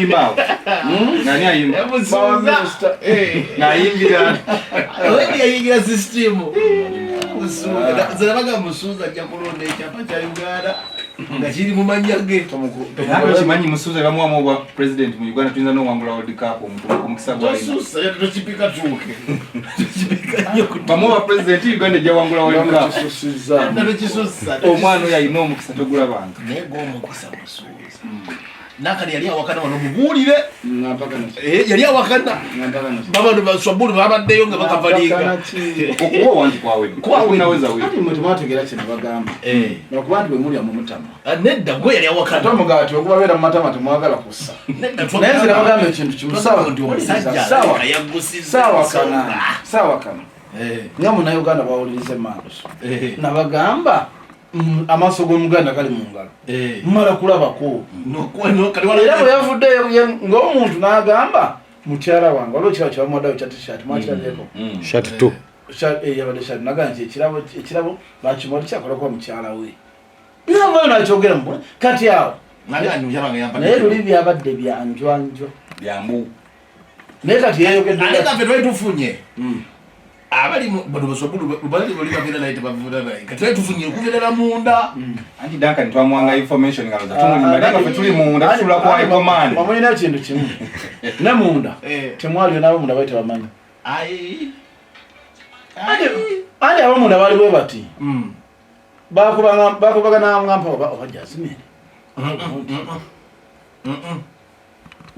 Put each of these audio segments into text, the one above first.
ayimba nani ayimba nayimbira wewe yayigira system musuza zarabaga musuza ajja kulonda ekyapa kya Uganda nga kiri mu manyage nako kimanyi musuza bamwamu obwa president mu Uganda tuyinza n'owangula World Cup omukisa gwa musuza yatokipika tuke bamwe obwa president Uganda ejja wangula World Cup omwana oyo alina omukisa togula bantu nego omukisa musuza nakali yali awakana wano mubulire yali awakana baba baswabulu babaddeyo nga bakavalinga okuwa wanti kwawe naweza wewe ati mtu mwategera kino bagamba nakubantu bwe muli amumutama nedda gwe yali awakana tomugati okubabera mu matama temwagala kussa naye nzira bagamba ekintu kimusawa ndi omusajja sawa kana nga munnayuganda bawuliriza emaaso nabagamba amaaso g'omuganda kali mu ngalo mmala kulabako era bwe yavuddeyo ng'omuntu n'agamba mukyala wange waliwo ekirabo kyabamuwaddayo kya t-shirt mwakirabyeko yabadde shati nagaa nti ekirabo bakimuwadde kyakola kuba mukyala we byavayo nakyogera mu kati awo naye luli byabadde byanjwanjwa byambu naye kati yeyogedde tufunye abali bano basobulu bali bagenda naye tebavuna naye kati tufunye okugerera munda anti Duncan twamwanga information ngaloza tumulimba nga fe tuli munda tula kwa command bamulina ekintu kimu ne munda temwaliyo nabo munda baite bamanyi andi abo munda bali bwe bati bakubaga namwampa obajazimene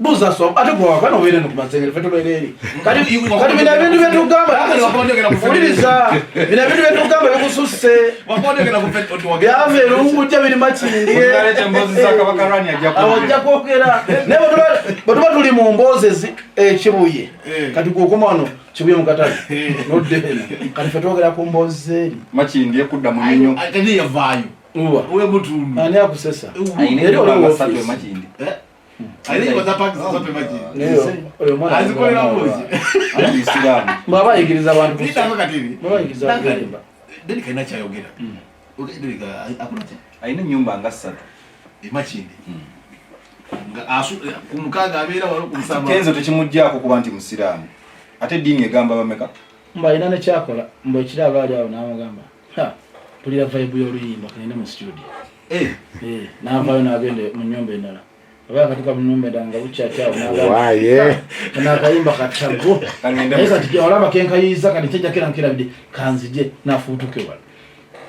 buza so ate kwa kana obere no kumasengere feto lereri kati bina bintu byetugamba uliriza bina bintu byetugamba bikususse wakondekera ku feto tuwage byave lunguja biri makindi ngalete mbozi zaka bakarani ajja kwogera ne batuba tuli mu mbozi ekibuye kati kokoma wano kibuye mukatale nodde kati feto ogera ku mbozi makindi ekudda mu minyo atali yavayo uwe mutundu ani akusesa ayine basatwe makindi ali bazapaki zope maji oyo mwana azikolera mbozi ali Islam baba yigiriza abantu nditanga katini baba yigiriza abantu deni kaina cha yogera deni akuna cha ayine nyumba nga 3 imachindi nga asu kumukaga abera walo kumusamba kenzo tekimujjako kuba nti musiramu ate dini egamba bameka mba ina ne kyakola mbo ekiraba ali awo n'amagamba tulira vibe y'oluyimba kanene mu studio n'avaayo n'agende mu nnyumba endala aba katika mu nnyumba endala bukyakyawo n'akayimba katago naye kati olaba kenkayiza kati kyajja kera nkirabidde kanzije n'afuutuke wala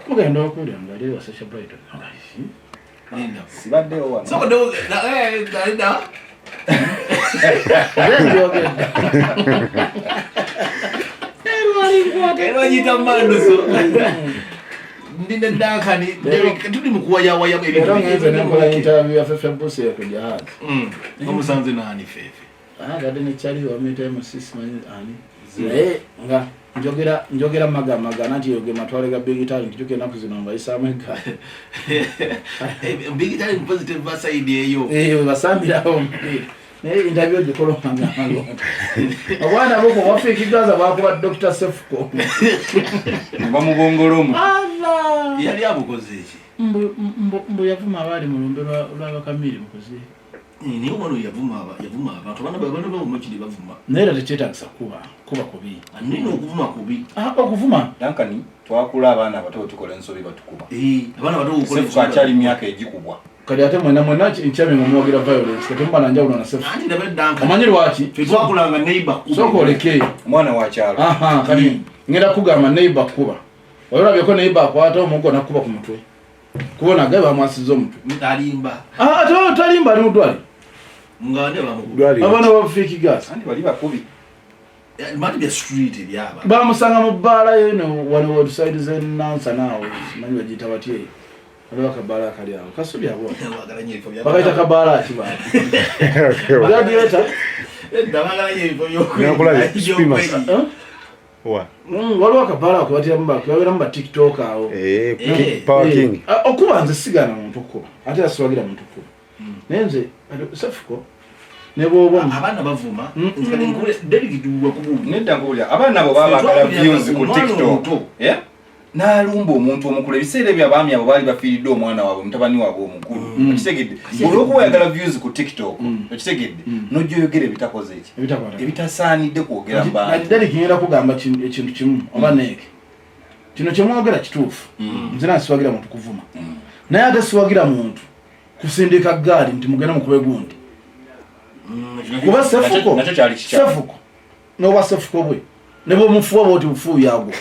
mugenda okuwulira nga ali wa social brighton sibaddeyo wano sokodewo dalida Erwanyita manduso. Ndine Dankani tuli mukuwaya waya ebintu. Era ngenze nakola interview ya Fefe Boss ya kujahazi. Omusanze nani Fefe? Gade ne chali wa meta mu 6 months ani. Nga njogera maga nati yoge matwale ga big guitar nkijuke naku zinomba isameka. Big guitar positive side eyo. Basambira ho. Interview gikolo manga. Abana boko wafikigaza bakuba Dr. Sefko. Bamubongolomu. Allah. Yali abukoze iki? Mbo yavuma abali mu lumbe lwa Kamili mukoze. Ni umwana yavuma abantu bana baba mukiri bavuma. Nera tekyetagisa kuba kubi. Nino okuvuma kubi. Okuvuma. Dankani twakula abaana abato tukola ensobi batukuba. Abana bato ukola ensobi. Akyali myaka egikubwa. Kali ate mwena nkyame mumwogira violence kati mbana njawulo na Sefko. Andi ndabe Dankani. Amanyi lwaki? Twakulanga neighbor kuba. Soko oleke. Mwana wa kyalo. Kali ngenda kugamba neighbor kuba. Olabye ko neighbor akwata omugo nakuba ku mutwe. Kubona gaba amasizo omutwe. Mutalimba. Talimba ali mudwali. Ngane bamukuba. Abana bafiki gas. Andi bali bakubi. Mati bya street byaba. Bamusanga mu bala yeno wano website zenansa nawo. Manyi bagita batye. Waliwo akabala kali awo. Kasubi abo. Bakaita kabala kibala. Gladiator. Ndabagala nyefo yoko. Nakula spima. Waliwo akabala ko batya mba kwabera mba TikTok awo. Power King. Okuba nze sigana muntu kuba. Ate aswagira muntu kuba. Nenze Sefko nebo abana bavuma nkati nkule dedikidwa kubu nedda ngulya abana abo baba bakala views ku TikTok n'alumba omuntu omukulu ebiseera ebyo abaami abo baali bafiiridde omwana waabwe mutabani waabwe omukulu okitegedde olw'okuba oyagala views ku TikTok okitegedde n'ojja oyogera ebitakoze eki ebitasaanidde kwogera naddali kigenda kugamba ekintu kimu oba neeke kino kyemwogera kituufu nze nasiwagira muntu kuvuma naye ate siwagira muntu kusindika gaali nti mugenda mukube gundi kuba sefuko n'obwa sefuko bwe ne bwomufuwa bwoti bufuuyu yagwo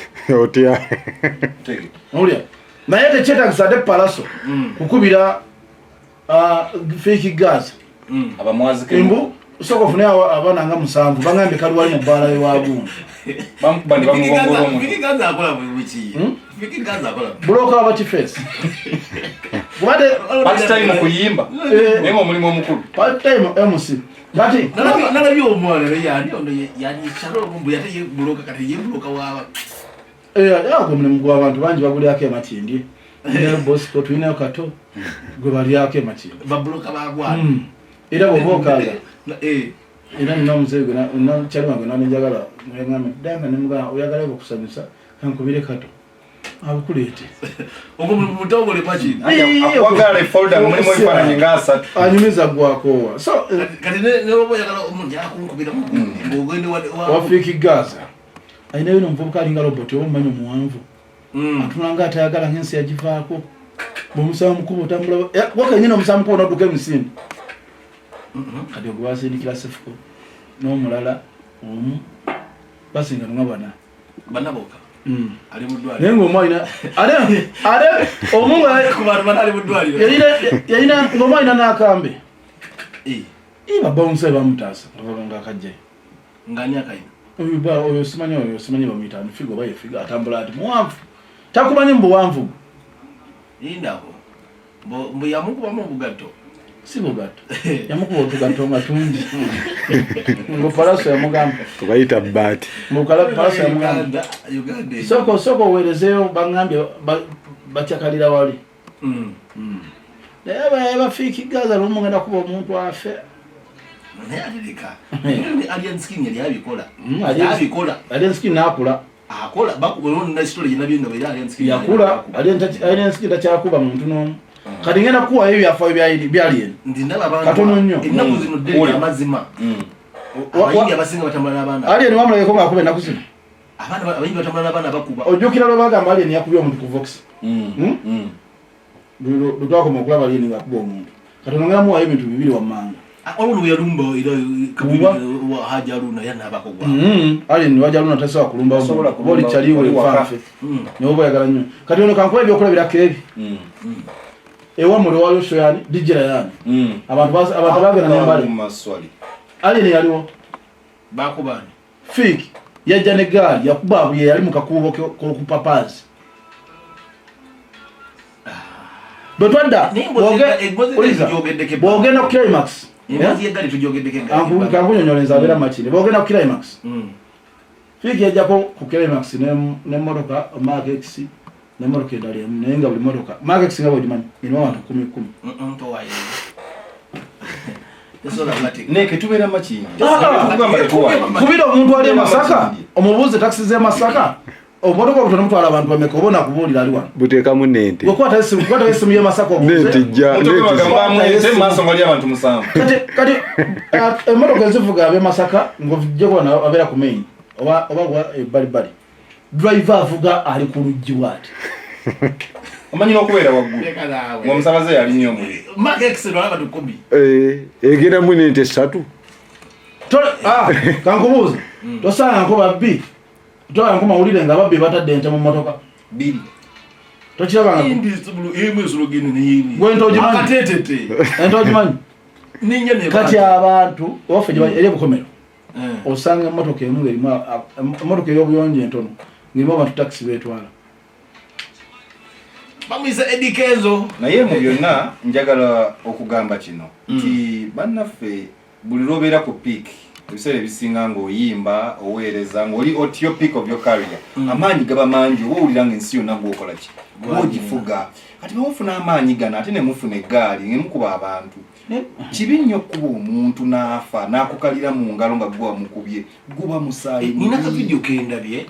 otya olya naye tekyetagisa ate palaso kukubira fake gas abamwazike embu soko fune abana nga 7 bangambe kali wali mu bbaala ewagundi bamukubani bamugongora omuntu buloka abakifeesi part time kuyimba naye omulimu omukulu part time MC kati nalabye omwana yani chalo mumbu yate yebuloka kati yebuloka waba yako mulimu gw'abantu bangi bagulyako ematindi ne Bosco tulinayo kato gwe balyako ematindi babuloka bagwana era bw'obookaga era nina omuzeyi gwe kyalima gwe nanenjagala ngambe danga nemugaa oyagala okusanyusa kankubire kato abukuleete ogwo mutogole paki akwagala efolder mulimu ebifaananyi nga 3 anyumiza gwakoowa so kati ne obo oyagala omuntu akunkubira ng'ogende wafiiki gaza ayinayo nomuvubuka alinga robot oba omumanyi omuwanvu atunanga atayagala ng'ensi yagivaako bwemusaba mukuba otambula wakanyina omusaba mukuba onadduka emisinde kati ogwe basindikira sefuko n'omulala omu basinga nga bana boka ali mudwali naye ng'omu alina ate omu ali mudwali yalina ng'omu alina n'akambe babawunsa bamutaasa nga akajjayo ngani akaina oyo simanyi bamuyita figo oba yefigo atambula ati muwanvu takumanyi mu buwanvu indako mbu yamukubamu obugatto si bugatto yamukuba otugatto nga tungi ngo palaso yamugamba tubayita bbaati palaso yamugamba soko oweerezeyo bangambye bakyakalira wali naye bafiiki gaza lwomugenda kuba omuntu afe naye alireka alien skin yali abikola alien skin nakula akola bakubona na story yinabyenga bali alien skin yakula alien skin takyakuba muntu n'omu kati ngenda kuwa ebyo byafaayo bya alien ndindaba abantu katono nnyo ennaku zino ddeli amazima abayingi abasinga batambula n'abaana alien wamulabeko ng'akuba ennaku zino abaana abayingi batambula n'abaana bakuba ojjukira lwe bagamba alien yakubye omuntu ku vox lwetwakoma okulaba alien ng'akuba omuntu kati ono ngenda muwayo ebintu bibiri wammanga olwo yalumba era kabiri hajaruna yana abakogwa alien wajaruna tasobola kulumba boli kyaliwe efanfe niwo bayagala nnyo kati ono kankuba ebyokulabirako ebi ewa muli waliwo shoyani dijira yani abantu bagenda nembale alien yaliwo bakubani fiki yajja ne gaali yakuba abuye yali mu kakubo k'okupapazi bwetwadda bwogenda ku climax kankunyonyolenza abeera makini bwogenda ku climax fiki yajjako ku climax nemotoka Mark X nemotoka endala emu naye nga buli motoka Mark X nga bwegimanyi irimu abantu 10 neke tubeera makini kubira omuntu ali e Masaka omubuuze takisi z'e Masaka omotoka obutono mutwala abantu bameka obona kubuulira ali wano buteekamu nente wekwata esimu y'e Masaka kati emotoka ezivuga ab'e Masaka ng'ovijjeko abeera ku main oba ebbalibali driver avuga ali ku luggi bw'ati omanyira okubeera waggulu ng'omusabaze yalinnya omuliro egeramu nente 3 kankubuuza tosaana nko babbi tola nko mawulire nga babbi batadde ente mu mmotoka 2 tokirabanga ente ogimanyi kati abantu waffe eri ebukomero osanga emmotoka emu ng'erimu emmotoka ey'obuyonjo entono ng'erimu abantu takisi beetwala bamwisa edikezo naye mu byonna njagala okugamba kino nti bannaffe buli lwobeera ku peak ebiseera ebisinga ng'oyimba oweereza ng'oli otyo peak of your career amaanyi gaba mangi oba owulira ng'ensi yonna gwokola ki gwogifuga kati bamufuna amaanyi gano ate ne mufuna eggaali ngemukuba abantu kibi nnyo kuba omuntu n'afa n'akukalira mu ngalo nga gwa mukubye guba musaayi nina ka video kendabye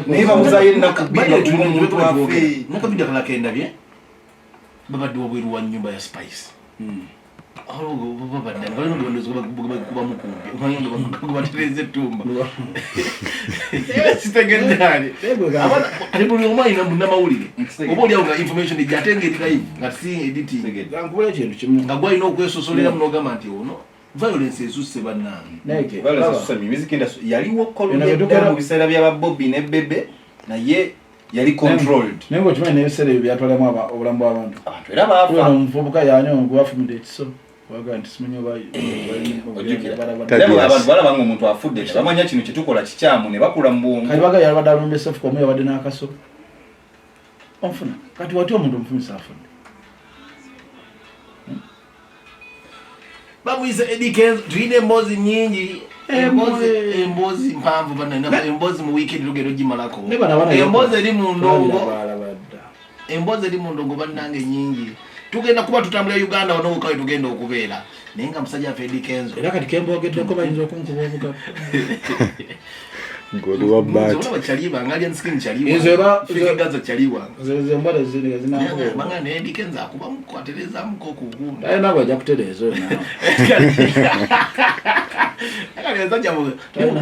naye bamuzayo ennaku bbiri okuba omuntu afe naka video kala kendabye babadde wabweru wa nyumba ya Spice babadde kuba mukumbi kubatereza etumba sitegendali ate buli omu alina munnamawulire oba oliawo nga information ejyatengerera nga si editing nga gwalina okwesosolera munogamba nti ono violence esusse bannange yaliwo kolodda mu biseera byaba Bobby ne Bebe naye yali controlled naye ngaokimanyi n'ebiseera ebyo byatwalamu obulamu bw'abantu era baafa omuvubuka yanyongo bafumidde ekiso waga nti simanyi abantu balaba nga omuntu afudde tebamanya kino kyetukola kikyamu ne bakula mu bwongo kati baga yalabadde alumba esafuka omu yabadde n'akaso onfuna kati wati omuntu omufumisa afudde bamuyise Eddie Kenzo tulina emboozi nyingi emboozi mpanvu bannange emboozi mu weekend lugero gimalako emboozi eri mu ndongo bannange nyingi tugenda kuba tutambula Uganda wano okawe tugenda okubeera naye nga musajja affe Eddie Kenzo era kati kembogeddeko bayinza okunkuba obugavu Goli wa bati. Zola chaliwa ngali nskin chaliwa. Ezeba gaza chaliwa. Zembale zini zina. Manga ne dikenza kuba mkwateleza mko kugunda. Aye nabo ajja kutereza na. Akali nzajja mu.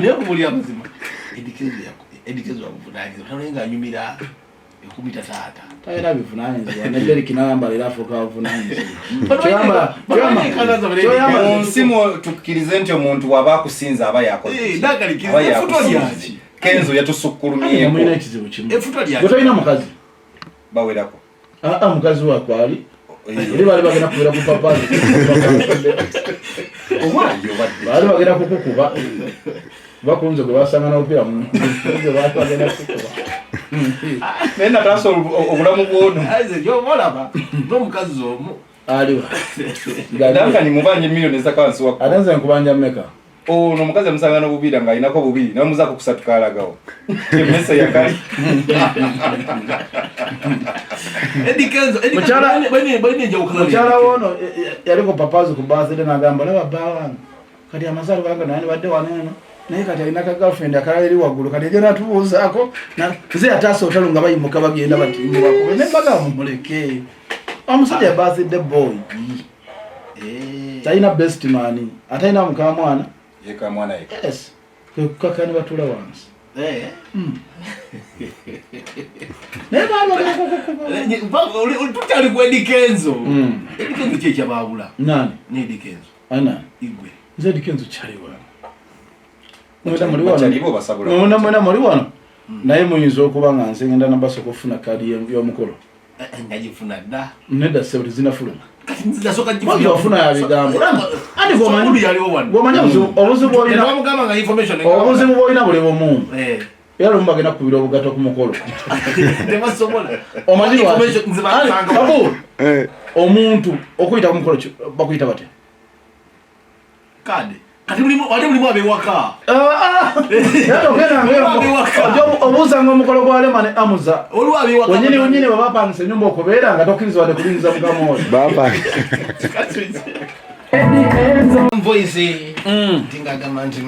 Leo kumuli amazima. Edikezo akuvunanye. Talenga nyumira ekubita tata. Taye nabivunanye nzwa. Neberi kinamba lirafu ka vunanye. Kyamba nsimo tukirize nti omuntu waba kusinza aba yakoze. Ndakali kifuto lyachi. Kenzo yatusukkulumye. Mwina ekizibu kimu. Efuto lyachi. Gotoina mukazi. Bawerako. Mukazi wako ali. Ndi bali bagenda kubira ku papa. Owayo bali bagenda kukukuba. Bakunze kubasanga na opira mu. Nze bagenda kukuba. Nena taso obulamu bwono. Aize yo molaba. Ndo mukazi zomu. Aliwa. Ndanga ni mubanje milioni za kansi wako. Ananza nkubanja mmeka. No mukazi musanga no bubira nga inako bubiri. Na muzako kusatukaalagawo. Emesa yakali. Edikenzo bani nje ukala. Mchala wono yaliko papazi ku birthday na gamba laba bawana. Kati amasalo banga nani badde waneno. Naye kati alina ka girlfriend akalali wagulu kati jena tubuzaako na ze atasa otalunga bayimuka bagenda batimbo bako ne baga mumuleke amusajja birthday boy taina best man ataina mukama mwana yeka mwana yeka yes kakani batula wansi ne baba tutali ku Edikenzo Edikenzo checha babula nani ni Edikenzo ana igwe ze Edikenzo chaliwa mwenda muri wano naye muyinza okuba nga nze ngenda nabaso kufuna kadi y'omukolo ngajifuna da neda sebuli zinafuluma kati nzida soka jifuna wafuna ya bigambo ani gomanya yaliwo wano gomanya obuzibu olina bamugamba nga information obuzibu olina buli bumu era lumba genda kubira obugato ku mukolo temasobola omanyi information nziba kabul omuntu okuyita ku mukolo bakuyita bate kade kati mulimu abewaka yato kena ngero obuza ngo mukolo kwa lemane amuza olwa abewaka wonyine babapangise nyumba okubeera nga tokirizwa de kulinza mukamo baba voice tingaga manti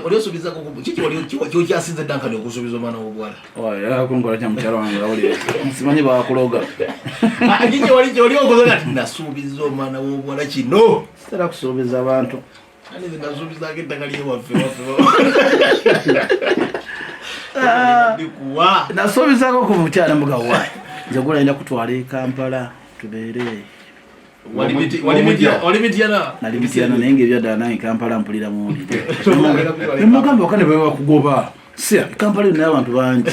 oliosubiza ko chichi olio kyasize danka ne okusubiza omwana w'obwala era kunkola kya mukyalo wange oli simanyi bakuloga chichi olio okoze ati nasubiza omwana w'obwala kino sitera kusubiza abantu ani zinasubiza akitaka liye waffe ndikuwa nasubizako ku mukyala mbuga wa nze gulenda kutwala e Kampala tubeere walimitiana naye ng'ebyaddala nange Kampala mpulira muwulire nemugamba wakane bwe bakugoba sia Kampala naye abantu bangi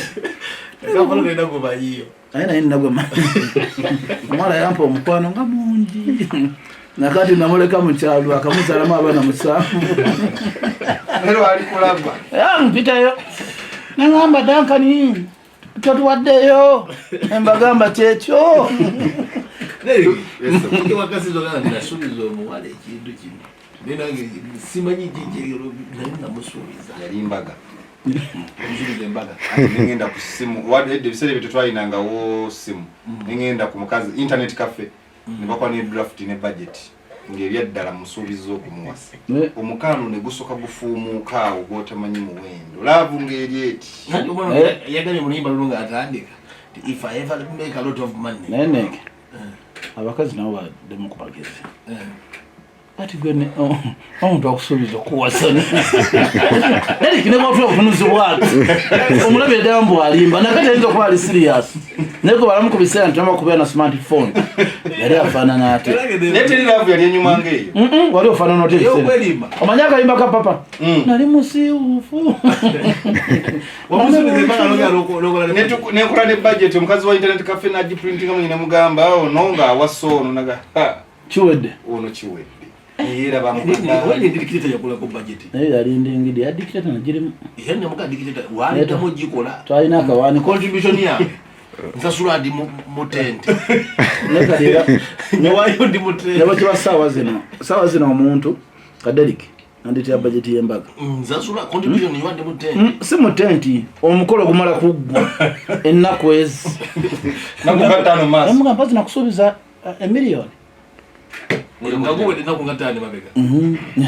naye naye nagoma omwala yampa omukwano nga mungi nakati namuleka mukyalo akamuzalamu abaana musanvu mpitayo nangamba dankani totuwaddeyo embagamba kyekyo wakasizo kana nasubiza omuwala ekintu kino nenange simanyi namusuubiza yali mbaga omusuubiza embaga nengenda ku simu wadde ebiseera ebyo tetwalinangawo simu nengenda ku mukazi internet cafe ne bakola ne draft ne budget ng'ebyaddala musuubiza okumuwasa omukaano ne gusoka gufuumuuka awo gw'otamanyi muwendo laavu ng'eri eti yagambye muluyimba luno ng'atandika if I ever make a lot of money neneke abakazi nabo baddemu ku magezi ati gwe omuntu akusuubiza okuwasa neri kine kwatula okufunuzibwa ati omulabi eddala mbu alimba nakati ayinza okuba ali serious naye gwe balamu ku biseera nti namakubera na smartphone yali afaanana ate naye teri laavu yali enyuma ng'eyo wali ofaanana ote omanyi akayimba ka papa nali musiiwuufu nenkola ne budget omukazi wa internet cafe nagiprintinga munyina mugamba ono ng'awasa ono naga kiwedde ono kiwedde era bamudikireta yakolako budget naye yali ndingidi yadikireta nagirimu yenne muka dikireta wanditamu gikola twalina akawaani contribution yange nsasula ndi mu tent newayo ndi mu tent nebo kiba saawa zino omuntu kaderiki anditira budget y'embaga nsasula contribution yandi mu tent si mu tent omukolo gumala kuggwa ennaku ezi nakukatano maaso emugamba zinakusuubiza emiliyoni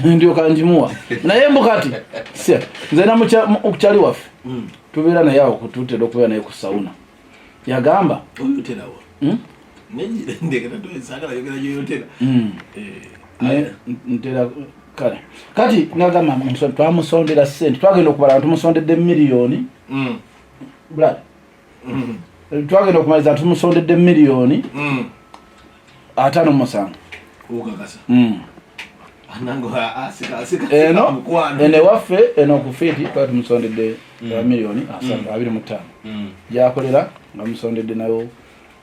ndio kanjimuwa naye mbukati nze namukyali waffe tubeera naye awo kututera okubeera naye ku sauna yagamba ntera kale kati nagamba twamusondera sente twagenda okubala nga tumusondedde miliyoni brad twagenda okumaliza tumusondedde miliyoni 57 ene waffe eno okufiti twali tumusondedde miliyoni 25 gyakolera nga musondedde nayo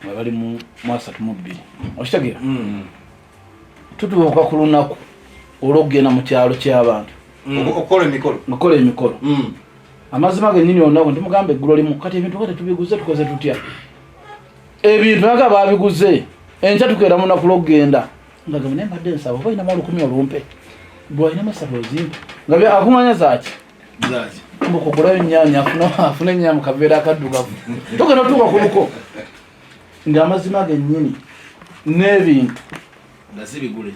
nga bali mu 32 okitegeera tutuuka ku lunaku olw'okugenda mu kyalo ky'abantu okukola emikolo amazima gennyini olunaku ntimugamba eggulu limu kati ebintu kati tubiguze tukoze tutya ebintu naga babiguze enkya tukeera mu lunaku lw'okugenda nga gamba naye mbadde nsaba oba olinamu 10 olumpe bwe walinamu esatu ozimpe nga akumanya zaaki mbukugulayo ennyanya afune ennyanya mu kaveera akaddugavu tugenda otuuka ku luko ng'amazima gennyini n'ebintu nga si bigule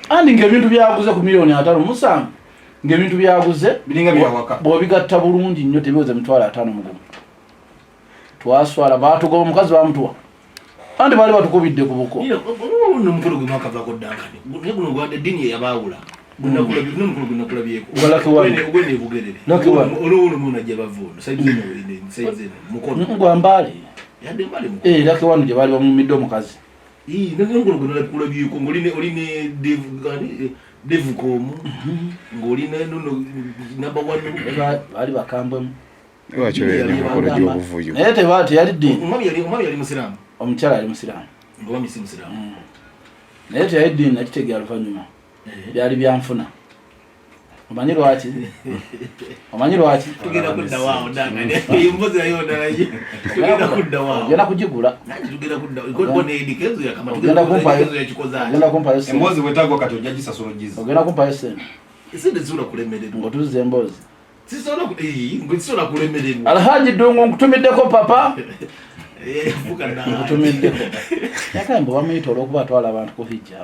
andi ng'ebintu byaguze ku miliyoni 57 ng'ebintu byaguze bw'obigatta bulungi nnyo tebiweze 50 mugumu twaswala baatugoba omukazi bamutuwa andi baali batukubidde ku buko nomukolo gwe mwakavaako ddankani naye guno gwadde eddiini eyabaawula nomukolo gwe nakulabyeko ogwenebugerere olwolumuna bavuuno saizeno mukono gwambaale yadde mbale laki wano gye baali bamumidde omukazi nomukolo gwe nakulabyeko ngaoline devukomu ng'olina namba 1 baali bakambwemu naye teyali ddiini omwami yali musiraamu omukyala ali musiraamu ng'omwami si musiraamu naye teyali ddiini nakitegeera luvannyuma byali byanfuna omanyi lwaki tugenda kudda waawo mpozi nayo ndalaye tugenda kudda waawo ogenda kugigula ogenda kumpayo embozi bwetagwa kati ojja gisasula ogiza ogenda kumpayo sente sente zisobola kulemererwa ng'otuzza emboozi zisobola kulemererwa alhaji ddungu nkutumiddeko papa nkutumiddeko yakale mbu bamuyita olw'okuba atwala abantu ku hijja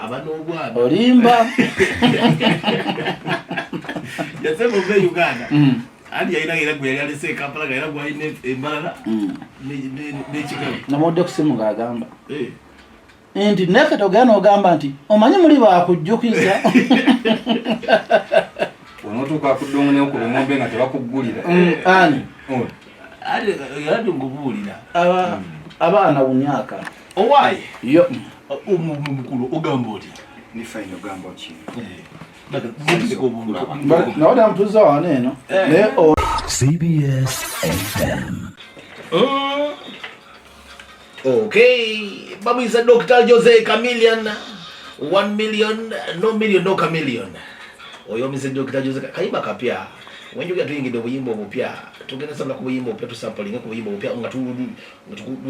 aban'obwana olimba yasema ova uganda andi yalina gwe yali alese ekampala nga era gwalina embalala n'ekikalu namudde ku simu ng'agamba nti nekati ogenda n'ogamba nti omanyi muli bakujjukiza onotuuka kuddungu nekubimombe nga tebakuggulira ani yaladi ngubuulira abaana bunyaka owaaye yo mukulu ogamba oti nifaine ogamba ki nawali amutuza wano eno naye CBS FM. Okay, bamwisa Dr. Jose Chameleon 1 million no chameleon. Oyo mise Dr. Jose kayimba kapya. Wenjuga tuyingide obuyimba obupya. Tugenda sabula ku buyimba obupya tusampling ku buyimba obupya nga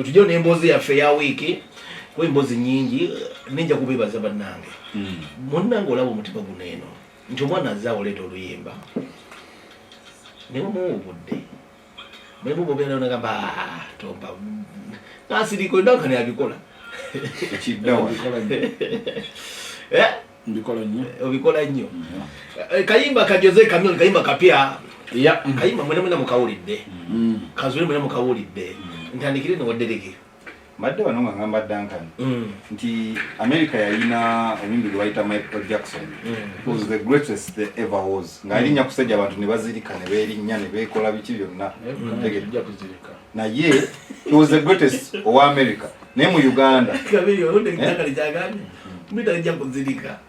tujone embozi ya fe ya wiki. Kwa embozi nyingi ninja kubebaza bannange. Munnange olabo mutiba guneno. Nti omwana azaawo leeta oluyimba. Ne mubudde. Mwe mubobera nagamba tomba. Nasiriko ndankani abikola. Ekiddawa. Mbikola nnyo. Obikola nnyo. Kayimba ka Jose Chameleone kayimba kapya. Ya. Kayimba mwena mukawulidde. Kazule mwena mukawulidde. Ntandikire no wadereke. Madde bano nga ngamba Duncan. Nti America yalina omwimbi gwe bayita Michael Jackson. He was the greatest there ever was. Ng'alinya kusajja abantu ne bazirika ne beerinnya ne beekola biki byonna. Tegejja kuzirika. Naye he was the greatest owa America. Naye mu Uganda. Kabiri onde ngakali jagani. Mbita ejja kuzirika.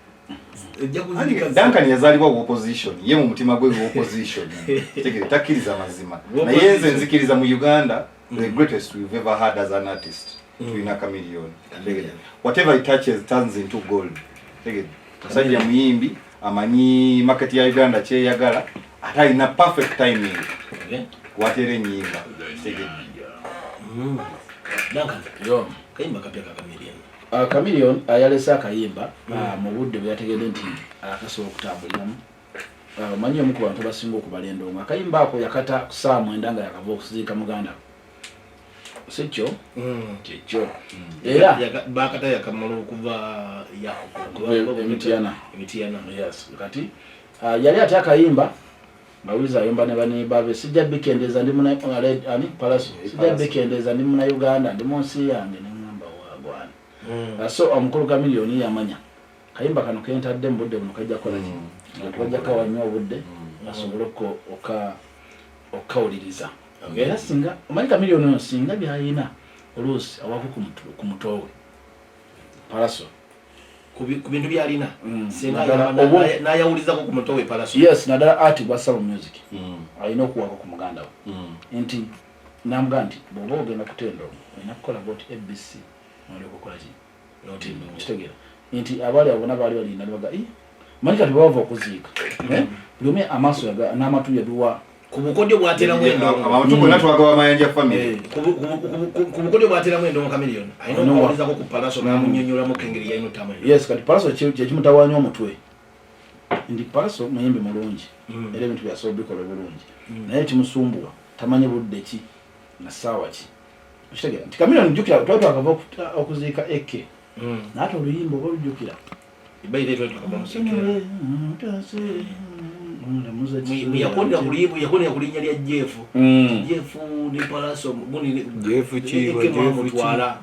Duncan yazalibwa mu opposition. Ye mu mutima gwe mu opposition. Tegere takkiriza mazima. Naye nze nzikiriza mu Uganda the greatest we've ever had as an artist. Tulina Chameleone. Whatever he touches turns into gold. Musajja muyimbi amanyi market ya Uganda kyeyagala ate alina perfect timing. Watere nyimba. Duncan, Yo. kayimba kapya ka Chameleone. Chameleone ayalesa akayimba mu budde bwe yategedde nti akasobola okutambuliramu. Manyi omu ku bantu basinga okubala endongo. Akayimba ako yakata saa mwenda nga yakava okuziika muganda. Sekyo kyekyo era bakata yakamala okuva emitiana yes kati yali ate akayimba bawiza ayomba ne bane babe sijja bikendeza ndi muna ani Palaso sijja bikendeza ndi muna Uganda ndi munsi yange ne ngamba wagwana so omukulu Chameleone yamanya kayimba kano kentadde mbudde buno kajja kola ki kajja kawanya obudde asobole okawuliriza. Era singa omanyi Chameleone singa byayina oluusi awako ku mutowe Palaso ku bintu byalina singa nayawulizako ku mutowe Palaso. Yes, nadala art gwa Salon Music alina okuwako ku muganda we nti namugamba nti bw'oba ogenda kutenda olina kukola boti ABC noli okukola ki kitegera nti abaali abona baali balina baga manyi kati bava okuziika buli amaaso n'amatu yaduwa ku bukodyo bwatera mwendo abantu bonna twagawa Mayanja family ku bukodyo bwatera mwendo mu Chameleone ayina okuwulizako ku Palaso n'amunnyonnyola mu kengeri yalina otamanyi. Yes, kati Palaso kyekimutawanya omutwe ndi Palaso muyimbi mulungi era ebintu byasobola bikola bulungi naye kimusumbuwa tamanyi budde ki na ssaawa ki kitegera nti Chameleone jjukira twakava okuziika Eke naate oluyimba oba olujjukira ibaire twakava musikira yakonera kulinnya lya Jeff ni Palaso twala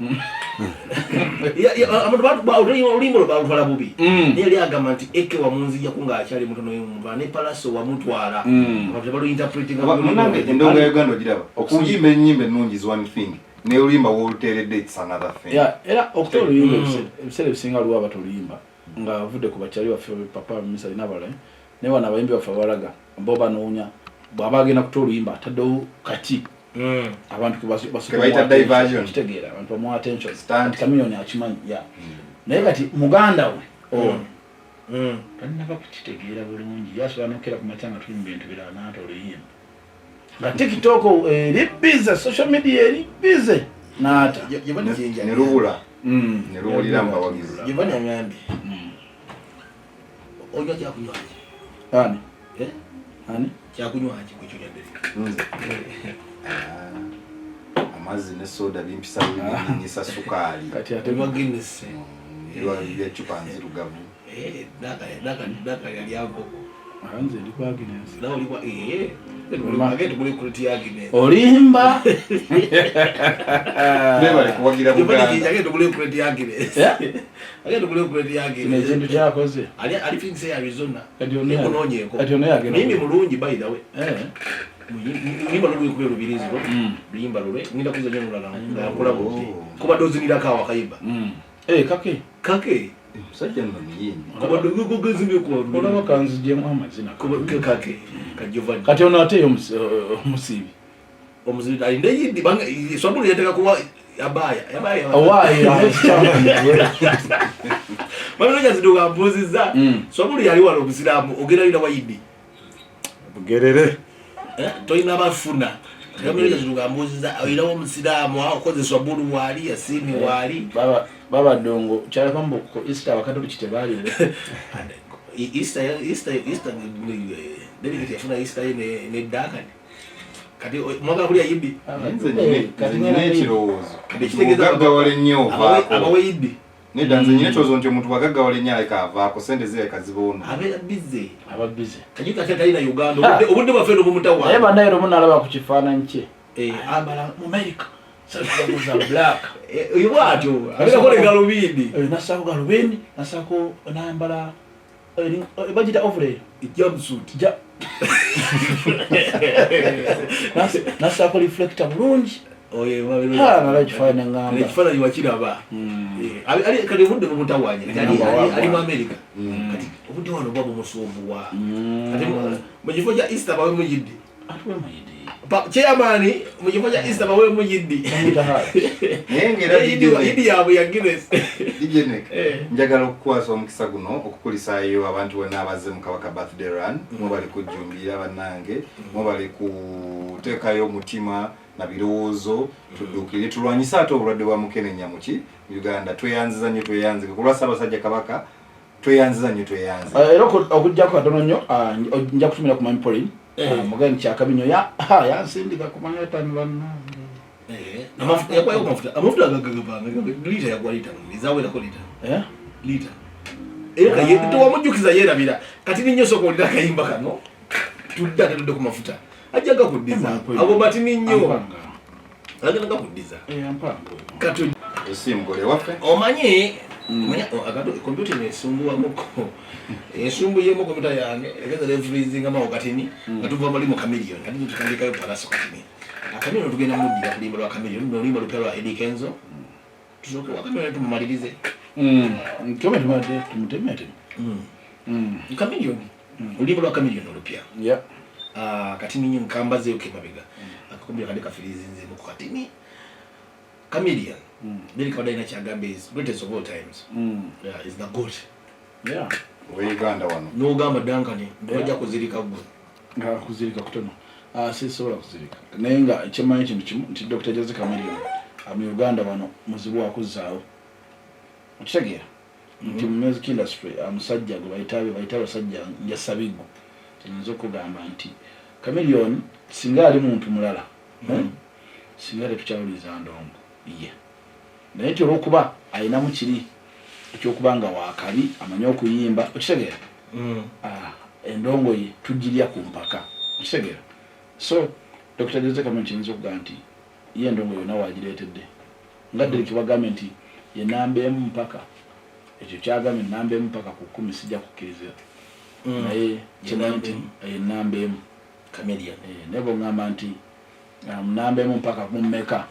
olimbo balutwala bubi naye lyagamba nti Eke wamunzijjaku ng'akyali mutono yomumva ne Palaso wamutwala abantu munange endongo ya Uganda ogiraba okuyimba ennyimba ennungi is one thing naye oluyimba woluteeredde it's another thing. Era okuta oluyimba ebiseera ebisinga luwa batoluyimba nga avudde ku bakyali baffe papa misali n'abalala naye wana abayimbi baffe abalaga bo banoonya bw'aba agenda kuta oluyimba ataddewo kati abantu kitegeera abantu bamuwa attention Chameleone akimanyi naye kati muganda we talinaba kukitegeera bulungi yasobola n'okukera ku makya nga tuyimba bintu birala n'ata oluyimba nga TikTok eri bize social media eri bize n'ata ne lubula ne luwulira mbawagizi Jevani amyambi onywa kyakunywaji ani kyakunywaji kwekyo lyadde amazzi ne soda bimpisa binyisa sukaali kati ate Guinness bya chupa nzirugavu daka yalyako anze ndi kwa Guinness nawe ulikuwa mageti kule kuliti ya Guinness olimba bale kuwagira Buganda ageti kule kuliti ya Guinness ageti kule kuliti ya Guinness kintu kyakoze ali finse ya Arizona kati ono yagenda mimi mulungi by the way Nimba lulu kubera rubirizi ro limba lule ninda kuza nyo lala nakula buti kuba dozi nilakawa kayimba kake sajja no miyimbi kuba dogo gozimbe ko ola bakanzi je amazina kuba kake kajovani kati ono ate omusibi omuzibi alinde yindi banga swabulu yataka kuwa yabaya awaye bano nyaziduka mbuziza swabulu yali walo omusiramu ogera ina wayindi bugerere toyina bafuna Chameleone nyaziduka mbuziza ayirawo omusiramu akoze swabulu wali yasini wali baba dongo cyala kwambo ko Easter wakati kitebali Easter delegate yafuna Easter ne Dakar kati mwagala kulya yidi kati n'ekirowoozo kitegeeza gaggawale nnyo abawe yidi nedda nze nyina ekirowoozo nti omuntu bwagaggawale nnyo aleka avaako sente zireka ziboona abeera bize ababize kajika talina Uganda obudde bwaffe n'obumutawa naye bannairo munalaba ku kifaananyi kye ambala mu America saluza black oyo bwatyo abeera kola galubindi nasako galubindi nasako nambala bagita overall jumpsuit nasako reflector bulungi nalakifaananyi ngamba ekifaananyi wakiraba ali kati obudde n'obutawanye ali mu America kati obudde wano bwaba omusumbuwa kati mu kifo kya Easter bawe muyidde atuwe muyidde chairman mu kifo kya Easter bawe muyidde naye ng'era yidi yaabwe ya Guinness dijenek njagala okukwasa omukisa guno okukulisaayo abantu bonna abazze mu Kabaka birthday run mwe bali kujjumbira bannange mwe bali kuteekayo omutima na birowoozo tudduukire tulwanyise ate obulwadde bwa mukenenya muki Uganda tweyanziza nnyo tweyanzike ku lwa Ssaabasajja Kabaka tweyanziza nnyo tweyanze era okujjako katono nnyo nja kutumira ku Mami Pauline mugani kyakabinyo yansindika ku manhattan bannange amafuta agagagabanga lita yagwa lita izawelako lita era tewamujjukiza yeerabira kati ninyo soko olira akayimba kano tudda tetudde ku mafuta ajja gakuddiza abo batini nnyo agenda gakuddiza kati osimugole waffe omanyi agato kompyuta nesumbuwamuko esumbuyemu kompyuta yange egeza refreezing amawo katini nga tuva mali mu Chameleon kati tukandikayo palaso katini akamiro tugenda muddira kulimba lwa Chameleon nolimba lupya lwa Eddie Kenzo tusoke wakamiro tumumalirize kome tumadde tumutemete Chameleon ulimba lwa Chameleon olupya katini nyo nkambazeyo kemabega akakumbira kandika firizinze mu katini Chameleon Billy Kawadaina Kyagambe is greatest of all times. Yeah, is the goat. Yeah. We Uganda wano. No gamba dankani ndoja kuzirika gwe. Nga kuzirika kutono. Sisobola kuzirika. Naye nga ekimanyi ekintu kimu nti Dr. Joseph Chameleon mu Uganda wano muzibu wakuzaawo. Okitegeera nti mu music industry amusajja gwe bayitabe sajja njasabigu. Tinzo kugamba nti Chameleon singa ali muntu mulala. Singa tukyawuliza ndongo. Iye. Naye kyo okuba alina mu kiri ekyokubanga wakabi amanyi okuyimba okitegeera endongo ye tugirya ku mpaka okitegeera so Dr. Joseph Chameleon kinza okuga nti ye endongo yonna wagireetedde nga Derek bagambye nti ye namba emu mpaka ekyo kyagambye namba emu mpaka ku 10 sijja kukkiriza naye kimanyi nti ye namba emu Chameleon nebo ngamba nti namba emu mpaka kummeka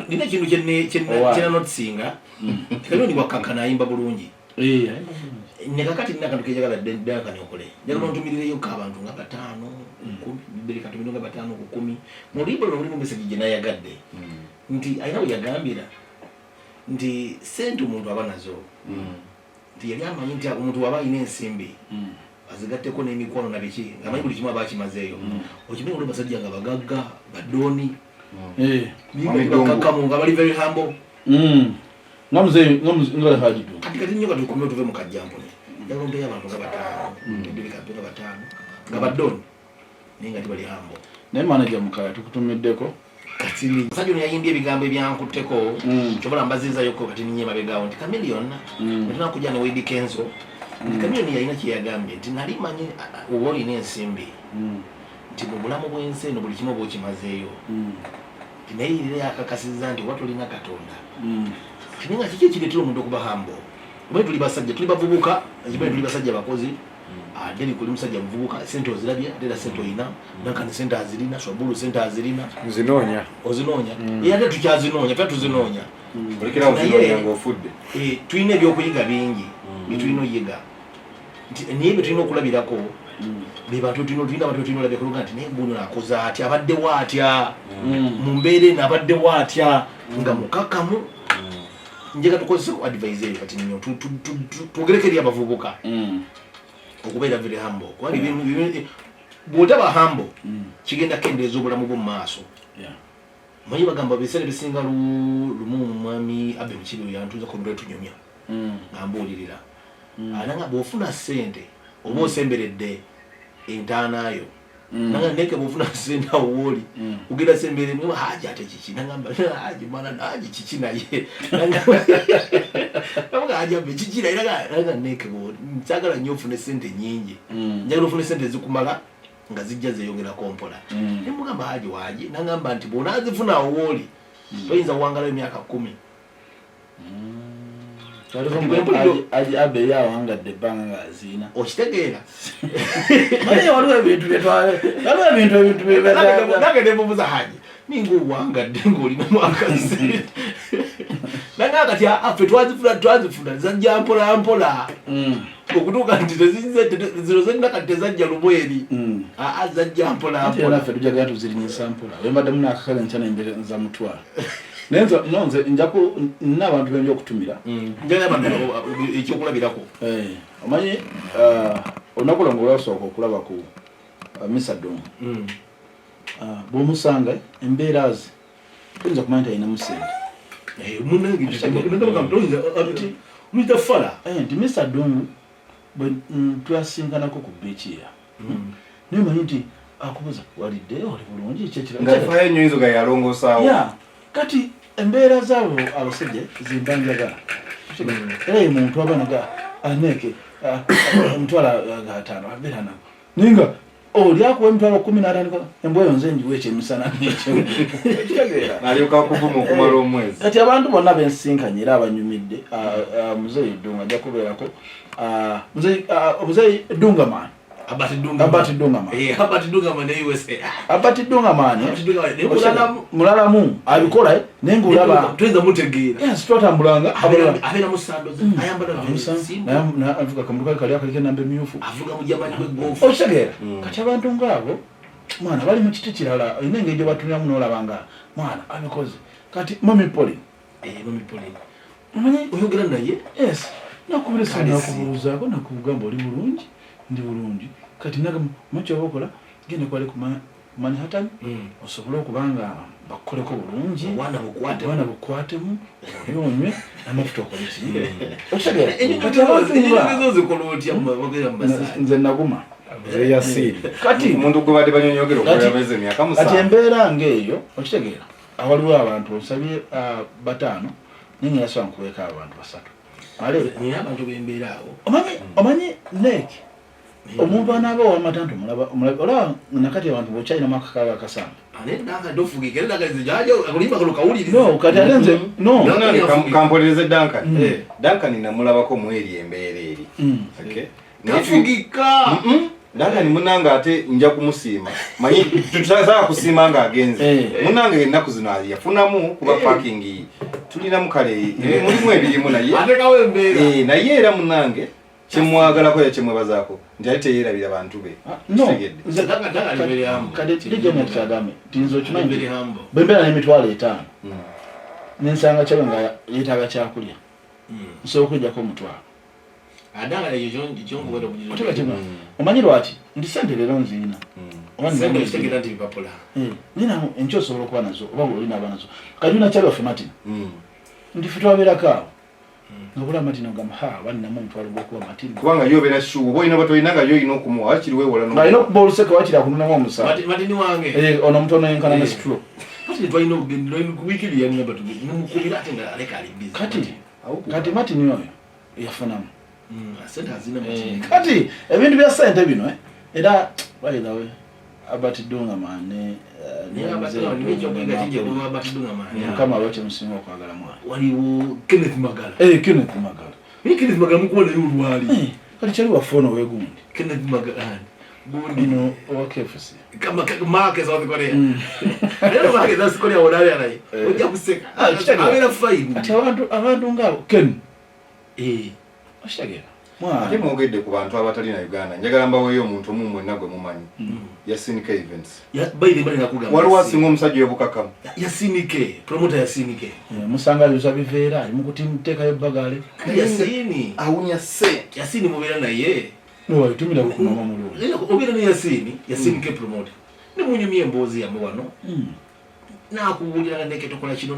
nina kintu kyena notisinga kaliyo ni wakankana ayimba bulungi nekakati nina kantu kejagala dankani okole njagala ontumirireyo abantu nga 5 10 bibiri katumiro nga 5 ku 10 mulimbo lulimu message gye nayagadde nti ayina we yagambira nti sente omuntu aba nazo nti yali amanyi nti omuntu waba ayina ensimbi azigatteko n'emikono na biki amanyi buli kimu aba akimazeeyo okimanyi olwo basajja nga bagagga badoni bakakamu nga bali very humble nga hajidu kati nnyo katukomye tuve mu kajjampone njagala ompeyo abantu nga 5 ebiri kapena 5 nga badoni naye nga tibali humble naye manager mukaya tukutumiddeko kati musajja ono yayimbye ebigambo ebyankutteko kyobola mbazizayoko kati ninye mabegawo nti Chameleon bwetuna kujja ne Eddie Kenzo Chameleon yalina kyeyagambye nti nali manyi oba olina ensimbi nti mu bulamu bw'ensi eno buli kimu oba okimazeeyo naye era yakakasizza nti oba tolina Katonda kininga kiki ekireetera omuntu okuba humble oba tuli basajja tuli bavubuka ekimanyi tuli basajja bakozi Deri kuli musajja muvubuka sente ozirabye ate sente oyina nankani sente azirina swabulu sente azirina ozinoonya ate tukyazinoonya ffe tuzinoonya olekera ozinoonya ng'ofudde tulina ebyokuyiga bingi byetulina oyiga naye byetulina okulabirako bebantu tulina abantu tulina olabirako nti naye guno akoze atya abaddewo atya mu mbeera eno abaddewo atya nga mukakamu njega tukozeseko advise eyo kati nnyo twogereko eri abavubuka okubeera very humble kuba bw'otaba humble kigenda kendeeza obulamu bwo mu maaso manyi bagamba biseera bisinga lumu omwami Abe Mukibi yantuuza ku lulwe tunyumya ng'ambuulirira ana nga bw'ofuna ssente oba osemberedde entaanaayo nanga neke bufuna senda woli ugenda sembere mwe haja ate chichi nangamba haji mwana haji chichi naye nanga haja be chichi naye nanga neke bo nsagala nnyo fune sente nyingi njagala fune sente zikumala nga zijja zeyongera kompola nemugamba haji waji nangamba nti bonazifuna woli toyinza kuwangala emyaka 10 abe yawangadde ebbanga nga azina okitegeera naye waliwo ebintu nange nemubuza haji ninga owangadde ng'olina mwakasi nange akati affe twazifuna zajja mpola okutuuka nti zino zenna kati tezajja lumweri zajja mpola naffe tujagala tuzirinyisa mpola wembadde munakakale nkyana embere nza mutwala nonze njaku nina abantu benja okutumira ekyokulabirako omanyi olunaku lwange olwasooka okulaba ku misadom bwomusanga embeera ze tuyinza kumanya nti alina musente nti misadom twasinkanako ku beach era naye manyi nti akubuza walidde oli bulungi ngafayo ennyonyizo ga yalongosaawo kati embeera zaabo abasajja zimbanjagala era muntu abanaga aneke emitwalo 5 abeera nabo ninga oli akuwa emitwalo 15 embwayo nze njiwa ekyemisana nekyo nalyoka kuvuma okumala omwezi kati abantu bonna bensinkanye era abanyumidde muzeeyi Dunga ajja kubeerako muzeeyi Dungaman Abati Dungaman mulalamu abikola naye ng'olaba tuyinza mutegeera yes twatambulanga abeera mu sandoze ayambala avuga kamutuka kali akaliko enamba emyufu avuga mu jamani gwegolfu okitegeera kati abantu ngaabo mwana bali mu kiti kirala olina engeri gye batuniramu n'olaba nga mwana abikoze kati Mami Pauline omanyi oyogera naye yes nakubira sana okubuuzaako nakugamba oli bulungi ndi bulungi kati nagamba mukyoba okola genda kwale ku Manhattan osobole okubanga bakoleko bulungi abaana bukwatemu oyonywe amafuta okoleki nze naguma kati omuntu gwe badde banyonyogera okulameza emyaka 7 kati embeera ng'eyo okitegeera awaliwo abantu osabye 5 ninga yasobola nkuweeka abantu 3 omanyi neki omuntu anaaba ow'amatanto mulaba olaba nakati abantu bokyalinamu akakaaba akasanga kati ate nze kampolereze Duncan namulabako mweri embeera eri Duncan munanga ate nja kumusiima manyi tutasaa kusiima nga agenze munanga ennaku zino yafunamu kuba parking tulinamu kale mulimu ebirimu naye era munange kimwagalako yakimwebazaako nti ali teyerabira bantu be tinza okimanyi bwembeera n'emitwalo 5 nensanga kyabe nga yeetaaga kyakulya nsobola okwijjako omutwalo omanyi lwaki nti sente leero nziina nina enkyo osobola okuba nazo oba olina aba nazo kati nakyalwaffe Martin nti ffe twabeerako awo ngabula Martin ogamba baninamu omutwalo gw'okuba Martin kubanga yobeera shuwa oba olina batoyina nga yoyina okumuwa wakiri weewola alina okuba oluseke wakiri akununamu omusaa ono omutono yenkana ne stroke kati Martin oyo yafunamu kati ebintu bya sente bino era bayidawe Abati Dungaman kama abache musinga okwagala mwana waliwo Kenneth Magala mukuwa naye olwali kati kyali wafono wegundi Kenneth Magala ino owakefusi kama Mark South Korea lero Mark South Korea wodale naye ojja kuseka abera fine ati abantu ngabo Ken oshagera ate mwogedde ku bantu abatalina Uganda njagala mbaweeyo omuntu omu mwenna gwe mumanyi Yasinike Events waliwo asinga omusajja ey'obukakamu Yasinike promoter Yasinike musanga yuza biveera ali mukuteekayo ebbagale Yasini awunya se Yasini mubeera naye wayitumira kukunoma mulungi obeera ne Yasinike promoter ne munyumya emboozi yamme wano nakubuulira nga neketokola kino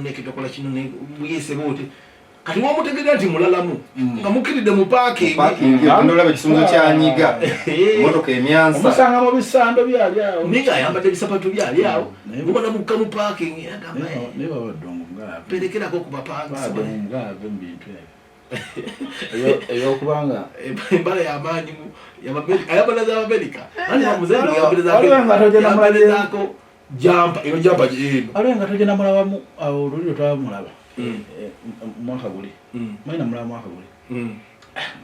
buyese boote kati wamutegera nti mulalamu nga mukiridde mu parking ndolaba ekisunzo kyanyiga motoka emyansa omusanga mu bisando byali awo ninga ayambadde ebisapatu byali awo mubona mukka mu parking yagamba ne babadongo ngala perekerako ku bapansi ngala bintu ebyo eyokubanga embala y'amaanyi ayambala z'Amerika yambalazaako jampa ino jampa ino alenga tojena mulabamu awo oluliro twamulaba mwaka guli maina mulaba mwaka guli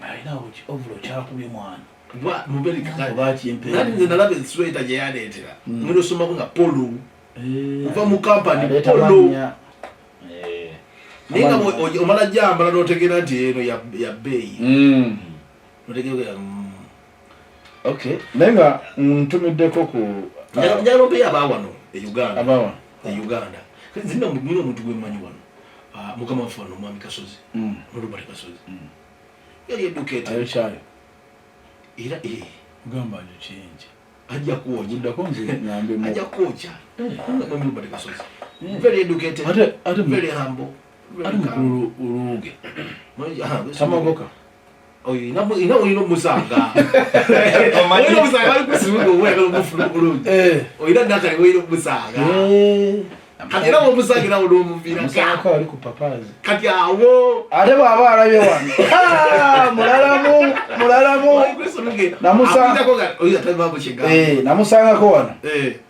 maina uchi ovulo kyakubye mwana bwa Amerika baki mpe nani nze nalaba sweater gye yaneetera mwino somako nga polo kuva mu company polo ninga omala jambala n'otegeera nti eno ya beeyi notegeera okay nenga ntumiddeko ku njalo mpe abawano Uganda abawa Uganda zina mwino omuntu gwemanyi wano mukama mfano mwami Kasozi Robert Kasozi yali educated ayo chayo era gamba nje change ajja kuoja ndako nze ngambe mo ajja kuoja mwami Robert Kasozi very educated ate very humble ate mukuru uruge samagoka oyo ino musanga oyo musanga ali kusibuka uweka lumufulu bulungi oyo ndakali oyo musanga kati era omusangira ulo muvira musanga ali ku papazi kati awo ate baba alabye wano mulalamu namusanga ko oyo atababo chenga namusanga ko wano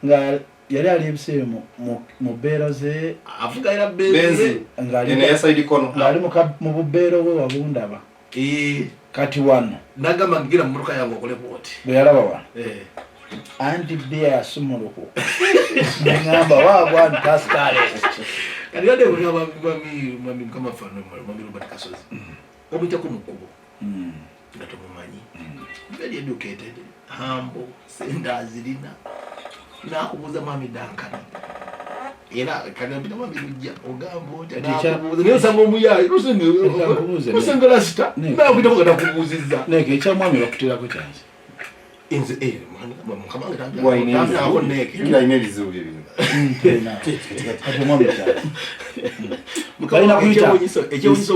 nga yali ali ebise mu beera ze avuga era benzi ngali ne side kono ngali mu bubeero bwe wabundaba kati wano nagamba ngira muruka yango okole bwoti bwe yalaba wano andi bia sumuluko ngamba wabwa ntaskale kati yade ngaba mami kama fano mami Robert Kasozi obita ko mukubo ndato mumanyi very educated humble senda zilina nakubuza mami Duncan era kanabita mami rujja ogambo nakubuza niyo sango muyayi rusenge lasita nakubuza ko katakubuziza neke cha mwami bakutira ko cyanze inze mwana kama ngamba waineza ko neke kila imebizo bibino ate mwami cyanze mukabina kuita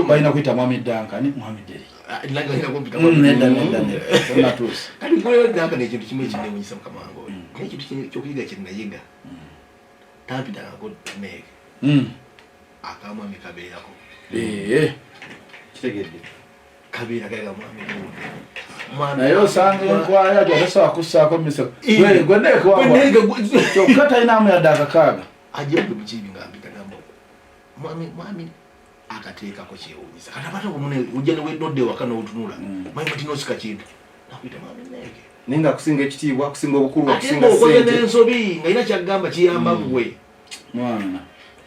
baina kuita mwami Duncan mwami Deri nanga ina kompita nenda tusi kali ngoyo Duncan ekintu kimwe kinde munyisa mukamango n'ekintu kyokuyiga kinnayiga tapita ko neke akamwa mikabeerako kitegedde kabeera kaya mwami naye osanga enkwaya gyatasobola kussaako miso gweneke kyokka talinamu yadde akakaaga ajjadde mukibi ngambikagamba mwami akateekako kyewuunyisa kati abata omune ojja newedodde waka n'otunula manyi matinosika kintu nakwita mwami neke ninga kusinga ekitiibwa kusinga obukulu kusinga okoze n'ensobi nga ina kyagamba kiyamba gwe mwana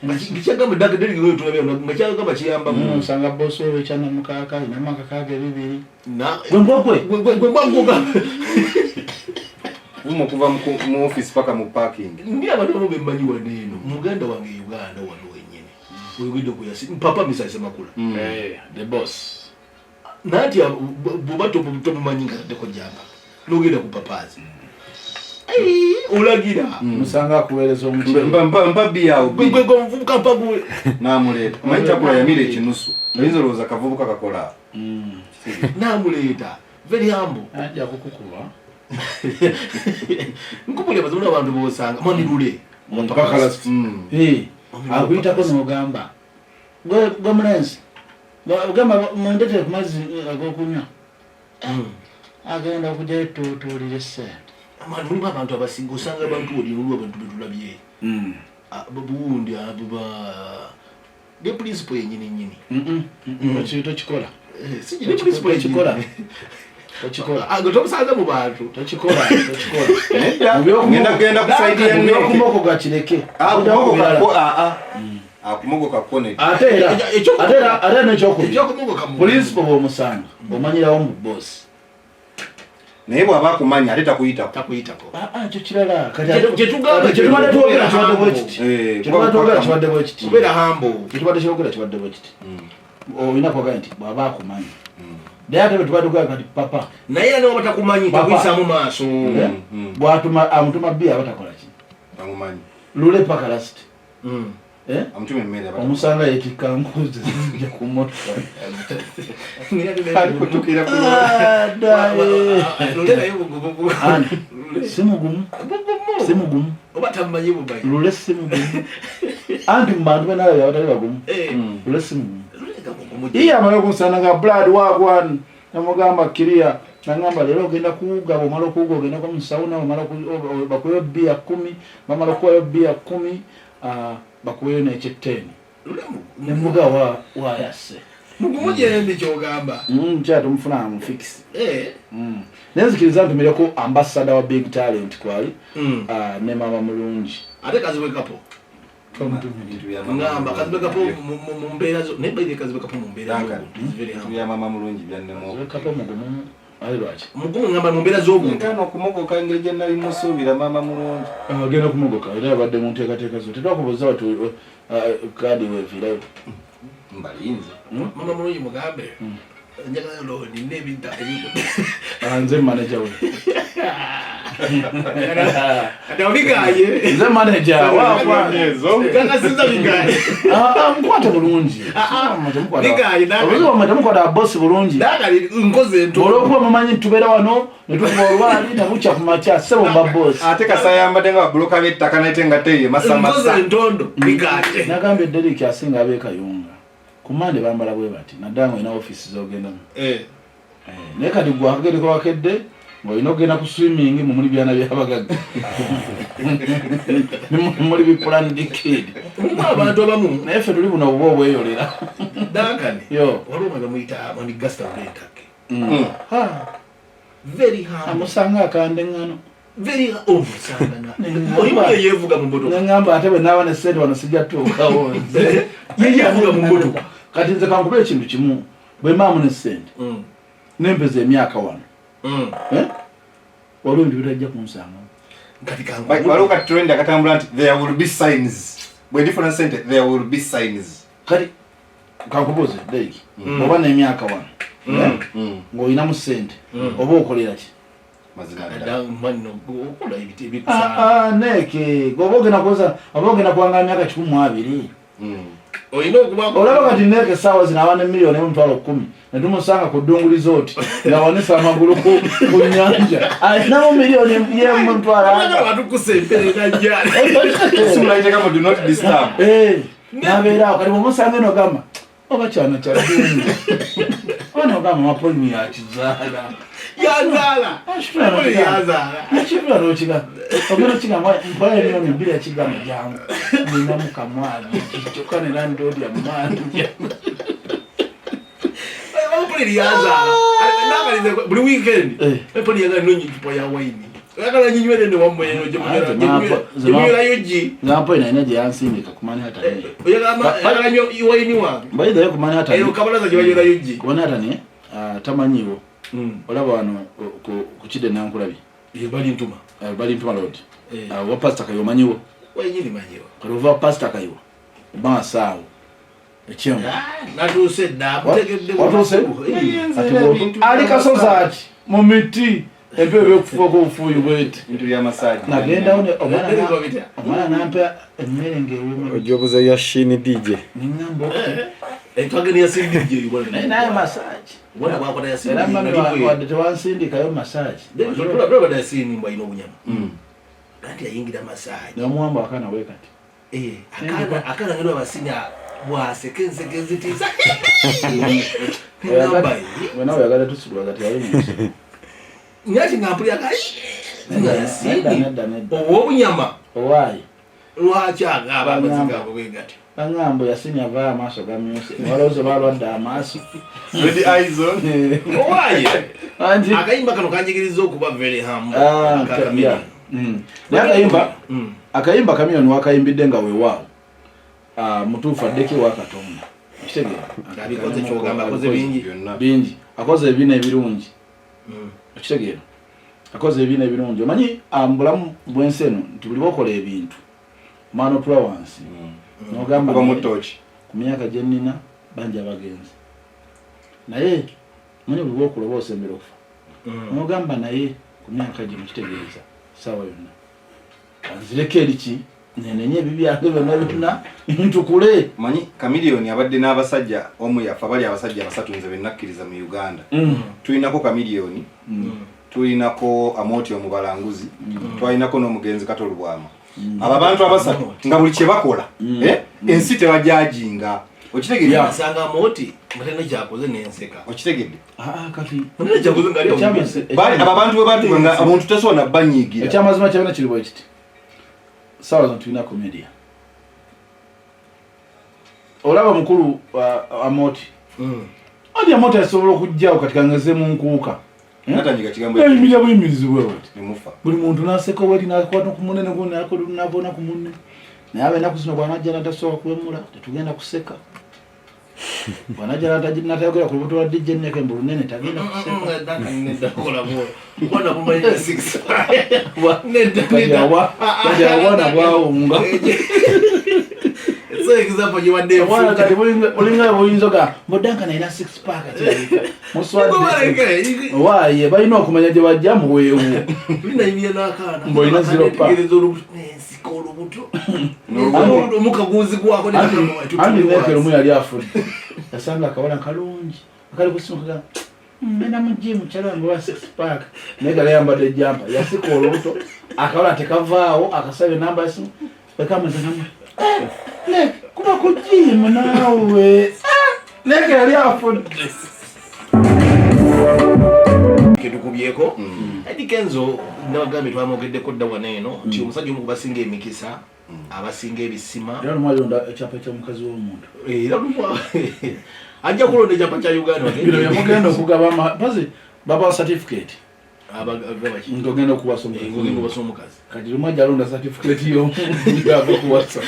ngikyagamba ddagederi gwe tulabye nga kyagamba kiyamba gwe osanga bosi oyo ekyana mukaka inamu akakaaga ebibiri gwe mbwagoga umu okuva mu office paka mu parking ngira abantu be mmanyi waneeno muganda wange Uganda wano wennyini oyogedde kuyasi papa misase makula the boss nati buba tomumanyi nga taddeko jamba nogenda ku papazi olagira musanga akuweereza omuti mpabi yawo gwego muvubuka mpagule namuleeta manyi tabula yamira ekinusu oyinza olowooza kavubuka kakola namuleeta very humble ajja kukukuba nkubulya bazimuna abantu bosanga mwami lule akuyitako n'ogamba gwe mulenzi ogamba mundetere ku mazzi ag'okunywa agenda okujja tutuulira essente mulimu abantu abasinga osanga abantu olinolwa abantu betulabye buwundi abuba ne principle yenyini tokikola ne principle ekikola tomusanze mu bantu tokikola genda kusaidia kumoko gakireke akumogoka kone ate nekyokubiri principle bw'omusanga omanyirawo mu boss naye bw'aba akumanya ate takuyitako kyo kirala kibadde bwekiti kubeera hambo kitubadde kyogera kibadde bwekiti olina kuwaga nti bw'aba akumanya naye ate betubadde kati papa naye ane wabatakumanyi takwisamu maaso bw'amutuma bbiya abatakola ki amumanyi lule paka lasiti amutume mmere omusanga yetikka nkuzi zijja ku motoka ali kutukira ku simugumu oba tamanyi bubayi lule simugumu anti mu bantu benalabya abatali bagumu lule simugumu iye amala okunsana nga blood wagwan namugamba kiria nangamba leero ogenda kuwuga bwomala okuwuga ogenda kwa musawuna bakuweyo bbiya 10 bamala okuwayo bbiya 10 bakuweyo n'ekyetteeni nemuga wayase mugumu gyembi kyogamba kyati omufuna mufix nenzikiriza ntumireko ambassador wa big talent kwali ne mama mulungi ate kaziwekapo ngamba kaziwekapo mu mbeera zo naye baire kaziwekapo mu mbeera ya mama mulungi byannemo kapo mugumu alibaki mugumu ngamba mu mbeera z'obuntu kano okumogoka engeri gye nali musuubira mama mulungi agenda okumogoka era abadde mu nteekateeka zo tetwakubuuza watu kadi weviirayo mbalinze mama mulungi mugambe njagala looni n'ebinta nze manager we ate obigaye nze manager wakwanezo gangasiza bigaye mukwate bulungi temukwata bosi bulungi dagali nkoze nto olwokuba mumanyi ntubeera wano netukuba olwali nebukya ku makya sebo mba bosi ate kasayambadde nga babuloka b'ettaka naite nga teye masamasa nkoze ntondo bigaye nagambye Derek asinga abeekayunga kumande bambala bwe bati naddanga olina office zogendamu naye kati gwe akagereko wakedde ng'olina okugenda ku swimming mumuli byana byabagagga muli biplanned kid abantu abamu naye ffe tuli buno obuba obweyolera dankani yo waliwo nga bamuyita manigasta olentake very hard amusanga akande ngano very omusangana oyimuyo yevuga mu motoka neŋŋamba ate bwe naaba ne ssente wano sijja tuukawo nze yevuga mu motoka kati nze kankube ekintu kimu bwe maamu ne ssente nempeza emyaka wano waliwo ebintu bitajja kunsanga waliwo kati trend akatambula nti there will be signs bwe different center there will be signs kati kankubuuze Derek oba n'emyaka wano ng'olinamu ssente oba okolera ki neeke oba ogenda kukoza oba ogenda kuwanga emyaka 12 olina okuba olaba kati neeke essaawa zino awa ne miliyoni €10,000 ne tumusanga ku ddunguli zooti ng'awanisa amagulu ku nnyanja alinamu miliyoni simulaiteka mu do not disturb n'abeeraawo kati bwemusanga eno gamba oba kyano kyadungi ona ogamba mapolimu yakizaala yazaala ekibula n'okiga ogenda okigamba mpola emiliyoni 2 yakigamba jangu ninamu kamwani kyokka ne landlord yamanja Poli yazaala nakalize buli weekend poli yagala nonyi kipo ya wine yagala nyinywere ne wamweno jemunyerayo ji ngampoli naina gye yansindika ku Manhattan yagala nyo wine wange bayidhayo ku Manhattan eyo kabalaza gye banywererayo ji ku Manhattan tamanyiwo olaba wano ku kide nankulabi bali ntuma road wa pastor kayo manyiwo wenyini manyiwo kali ova pastor kayo basaawo ekyemu natuse dda mutegedde ali kasozaati mu miti empebe okufuuka obufuuyi bweti bintu bya masaji nagendawo omwana nampa emmere ng'ewuma ojobuza ya shini DJ niŋŋamba twagenda yasindije naye masaji wadde tewansindikayo masaji bada yasini mbwa ino obunyama kanti yayingira masaji nomuwamba akana we kati akana ngendo abasinya bwasekenzekenzitiza wena oyagala tusulwa kati yali nyaki ngampuli akai nedda owobunyama owaayi lwaki agaba amazigabo bwegati aŋŋambo yasimya avaayo amaaso gamyuse walowooza balwadde amaaso owaayi akayimba kano kanjigiriza okuba very humble naye akayimba kamyoni wakayimbidde nga weewaawo mutuufu addeko ewa Katonda bingi akoze ebina ebirungi okitegeera akoze ebina ebirungi omanyi mubulamu bwensi eno nti buli bokola ebintu man of allowance nogamba ku myaka gye nnina bangi abagenzi naye manyi buli bokola oba osembera okufa nogamba naye ku myaka gye mukitegeeza saawa yonna anzireko eriki nenenye bibyange byonna ntukule. Manyi Chameleone abadde n'abasajja omu yafa bali abasajja basatu nze bennakkiriza mu Uganda. Tulinako Chameleone, tulinako Amoti omubalanguzi, twalinako n'omugenzi Katolubwama. Aba bantu abasatu nga buli kye bakola ensi tebajajinga. Okitegedde asanga Amoti mutene kyakoze n'enseka. Okitegedde kati mutene kyakoze ngali bali aba bantu bwe batu nga omuntu tasoona banyigira. Ekyamazima kyabena kiri bwe kiti. Sawa zo tulina komedia. Olaba mukulu Amoti. Adi Amoti asobola okujjawo katika ngeze mu nkuuka. Natanyiga kigambo emilya buyimirizibwe bati. Nemufa. Buli muntu naseka wali nakwata ku munene gwo nabona ku munne. Naye abena kusino bwanajja natasobola kwemula tetugenda kuseka. Bwanajja natayogera ku lubuto lwa DJ Neke mbulu nene tagenda kuseka. Nenda kola mo. Mbona kumanya 6. Nenda wana bwawo nga. So example you wande wana kati bulinga buyinzoga modanka na ina 6 pack ati. Muswadi. Waye balina okumanya gye bajja mu weewu. Bina imiye nakana. Mboina 0 pack. Sikolo buto. No mukaguzi kwako ne andi Neke lumu yali afudde. Yasanga akawala kalungi. Akali kusunga mena mu gym chalanga wa 6 pack. Neke yambadde jampa yasikolo buto. Akawala tekavaawo akasabe namba yasimu. Bekama zanamu. Neke kuba ku gym nawe. Neke yali afudde. Ketukubyeko Eddie Kenzo ndabagambe twamogedde ko ddawa neno nti omusajja omu kubasinga emikisa abasinga ebisima era mwalonda ekyapa kya mukazi w'omuntu era lumwa ajja kulonda ekyapa kya Uganda bino yamugenda okugaba pazi baba certificate abagabachi ntogenda okuwasa omukazi kati lumwa jalonda certificate yo ngava kuwasa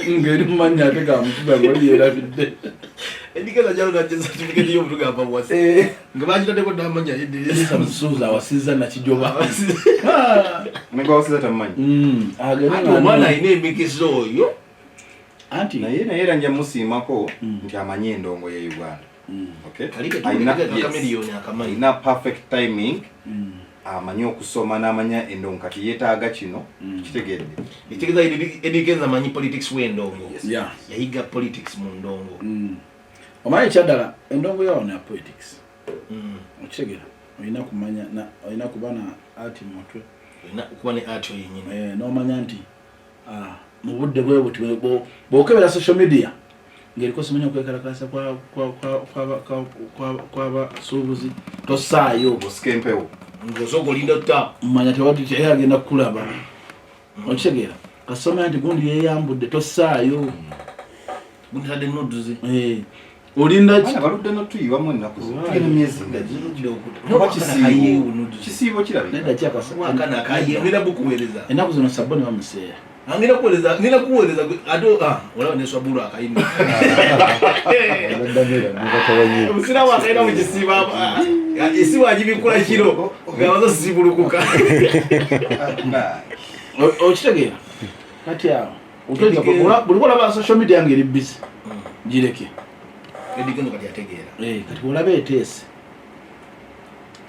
ngeri mmanya ate gamukuga ngoli yerabidde Endikeza jalonda certificate yo mtuga apa wasa ngabajitadeko damanya Elisa Msuza wasiza na Kijoba Mego wasiza tamanyi agenda omwana ine emikiso yo anti na yera nja musiimako nti amanye endongo ya Uganda. Okay, aina Chameleone akamanyi ina perfect timing amanye okusoma n'amanya endongo kati yeetaaga kino kitegedde. Itegeza Eddie Kenzo amanyi politics w'endongo yayiga politics mu ndongo omanyi kyadala endongo yawo na politics okitegera olina kumanya na olina kuba na art mutwe olina kuba ne art yenyine n'omanya nti mu budde bwe buti bw'okebera social media ng'eriko simanya okwekalakasa kw'abasuubuzi tosaayo busikempewo ng'osooka olinda tta mmanya tewati teyagenda kukulaba okitegera kasomera nti gundi yeeyambudde tosaayo gundi tadde noduzi olinda baludde notuyiwamu ennaku zino myezi kisiibo kirabika wakana akayemera bukuweereza ennaku zino sabboni bamuseeya ngina kuweereza ado olaba neswabulu akayimba omusira wakaina mu kisiiba esiba agibikula kiro ngabazo sibulukuka okitegeera kati awo buli olaba social media ngeri busy gireke Eddie Kenzo kati ategeera kati olaba eteese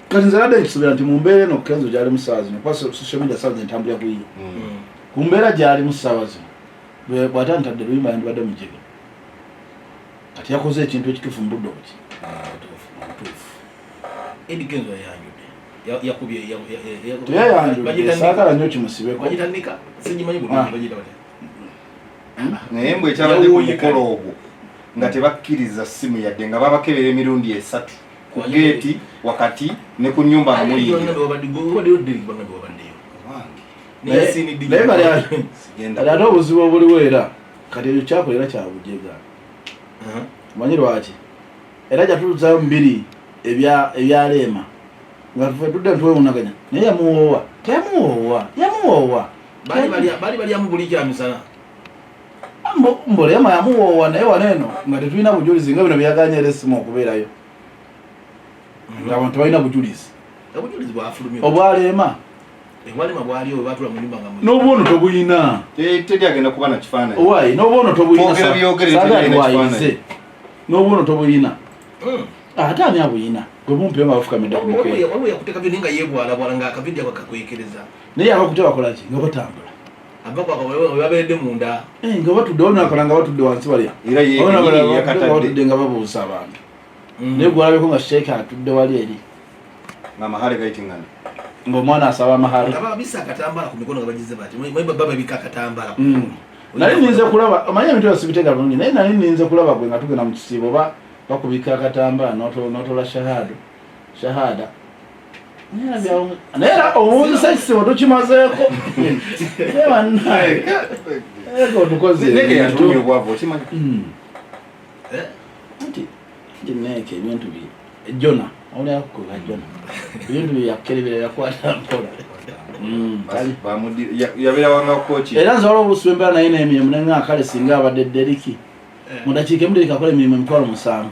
kati nze ladde nkisuubira nti mu mbeera eno Kenzo gyali mu ssaawa zino kuba social media ssaawa zino entambulira kuyiyo ku mbeera gyali mu ssaawa zino bw'atantadde luyimba yandibadde mujege kati yakoze ekintu ekituufu mu budde obuti Eddie Kenzo yakubye teyayanjudde saagala nnyo kimusibeko bagitandika sinyimanyi bulungi bagita naye mbwe ekyabadde ku mukolo ogwo nga tebakkiriza ssimu yadde nga babakebera emirundi 3 ku geeti wakati ne ku nnyumba nga muli naye ate obuzibu obuliwo era kati ekyo kyakolera kyabujega manyi lwaki era jatuluzayo mubiri ebyaleema nga tufe tudde ntwewunaganya naye yamuwoowa yamuwoowa bali balyamu buli kyamisana mbolema yamuwoowa naye waneeno nga tetulina bujulizi nga bino byaganya era essimu okubeerayo nga abantu balina bujulizi obwaleema n'obwono tobuyina teryagenda kuba na kifaananyi owayi n'obwono tobuyinasagalwayize n'obwono tobuyina ate ani abuyina gwe mumpe nga bafukamidde ku mukwe yakuteka byo nga yebwalabwala nga akavidya bakakwekereza naye abakute bakolaki nga batambula abako wabedde munda nga batudde wano akalanga batudde wansi balya era ye yakatadde nga babuusa abantu naye gwalabeko nga sheeka atudde wali eri nga mahale gayitingana ng'omwana asaba amahale ababisa akatambala ku mikono nga bagize bati baba bika akatambala nali ninze kulaba omanyi ebintu byose biteeka bulungi naye nali ninze kulaba gwe nga tugenda mu kisiibo oba bakubika akatambala n'otola shahada naye era owunzisa ekisiibo tukimazeeko nege yatumye obwavu okimanyi nti neeke ebintu jona awulyakukoga jona ebintu byakkerebera yakwata mpola yabeera wanga kochi era nsobola obusuba embeera naye n'emirimu nenga kale singa abadde Deriki mu dakiika emu Deriki akola emirimu 7,000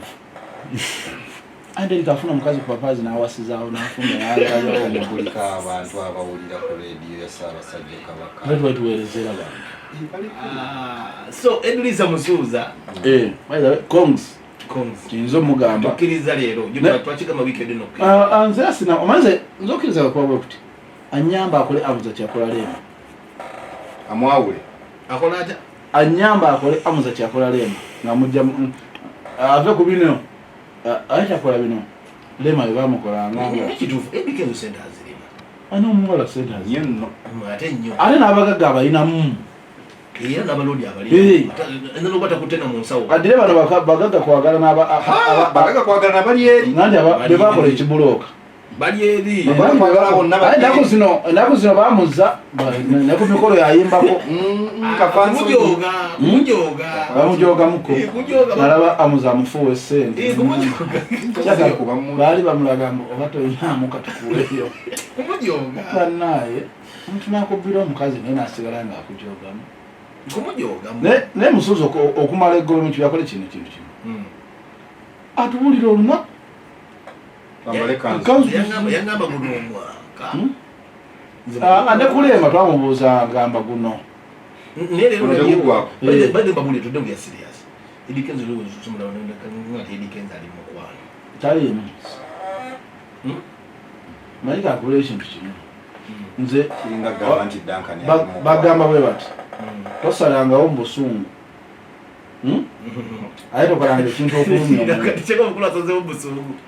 Deriki afuna omukazi ku papaazi n'awasizaawo n'afuna omukulika abantu abawulira ku rediyo ya Ssaabasajja Kabaka twali tuweerezera bantu so Edrisa Musuuza by the way Kongs kiyinza omugamba tukkiriza leero twakigamba wiikendi nze asina omanze nze okkiriza gakuba bwe kuti anyamba akole amuza kyakola leema amwawule akola atya anyamba akole amuza kyakola leema nga mujja ave ku bino ayitakola bino leema bye bamukolanga kituufu ebikezo sente azirima ani omuwala sente nnyo nno ate nnyo ate n'abagagga abalinamu era n'abalodi abali nalobata kutena mu nsawo adire bano bagagga kwagala bagaga kwagala nabali eri nandi be bakola ekibulooka bali eri ennaku zino bamuza ne ku mikolo yayimbako bamujogamuko nalaba amuza amufuuwa essente baali bamulaga oba toyinamu katukuweeyo bannaaye omuntu nakubbira omukazi naye nasigala nga akujogamu naye Musuuza okumala eggolo mu kibyakola kino ekintu kino atuwulira olunaku yangamba guno omwaka ne kuleema twamubuuza ngamba guno naye leero badde babuli tudde mu ya serious edikenzo lwe tusumula ngati edikenzo ali mu kwano taliimu manyi kakubula ekintu kimu nze bagamba bwe bati tosalangawo mu busungu aye tokolanga ekintu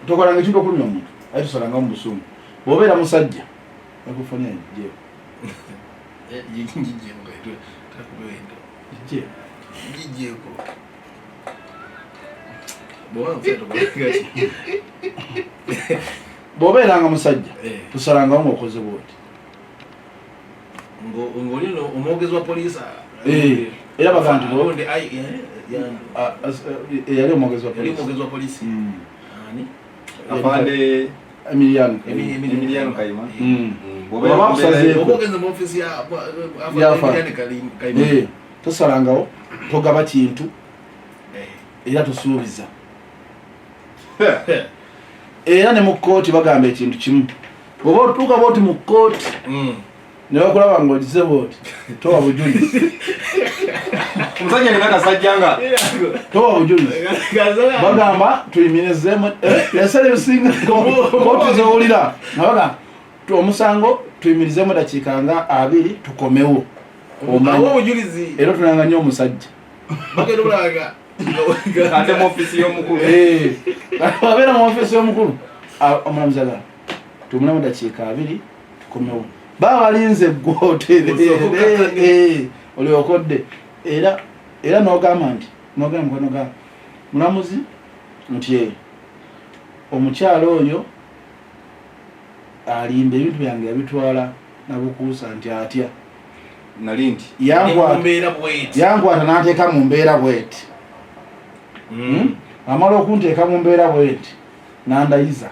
tokolanga ekintu okulumya omuntu aye tosalangawo mu busungu bw'obeera musajja akufuna bw'obeeranga musajja tosalangawo ng'okoze bwoti ng'olino omwogezi wa poliisi era baga nti yali omwogezi wa poliisi afande Emiliano Kayima obakusazeeko mu ofisi ya tosalangawo togaba kintu era tosuubiza era ne mu kkooti bagamba ekintu kimu bw'oba otuuka booti mu kkooti ne bakulaba ng'ogize booti towa bujulizi omusajja nekakasajjanga towa bujulizi bagamba tuyimirizemu esala ebisinga kooti zowulira nabaga omusango tuyimirizemu dakiika nga 2 tukomewo era tunanga nnyo omusajja ate mu ofisi y'omukulu wabeera mu ofisi y'omukulu omulamuzi agala tumulamu dakiika 2 tukomewo bawalinze gwotere oli okodde era n'ogamba nti n'ogamba mukono ga mulamuzi nti omukyalo oyo alimba ebintu byange yabitwala nabukuusa nti atya nali nti yankwata n'ateeka mu mbeera bweti amala okunteeka mu mbeera bweti nandayiza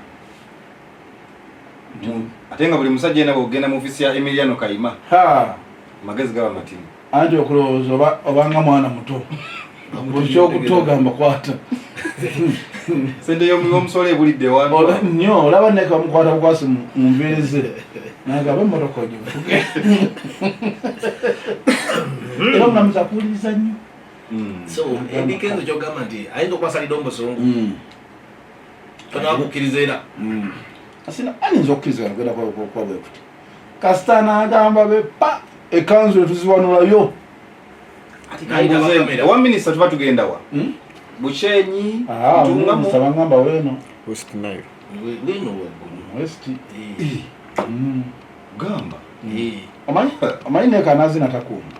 ate nga buli musajja yena bwogenda mu ofisi ya Emiliano Kayima magezi gaba matimu anti okulowooza obanga mwana muto buli kyokutta ogamba kwata sente y'omusolo ebulidde nnyo olaba neka bamukwata bukwasi mu nviirize nagaba emmotoka ogivuge era omulamuzi akuwuliriza nnyo so edikenzo kyogamba nti ayinza okwasalidde omubusungu tonakukkiriza era asina ayinza okukkiriza gagenda kwa bwe kuti kasita n'agamba be pa ekanzu tuziwanulayo wa minisita tuba tugenda wa Buchenyi tungamu ngamba weno West Nile weno West gamba amanyi ne kanazi natakumba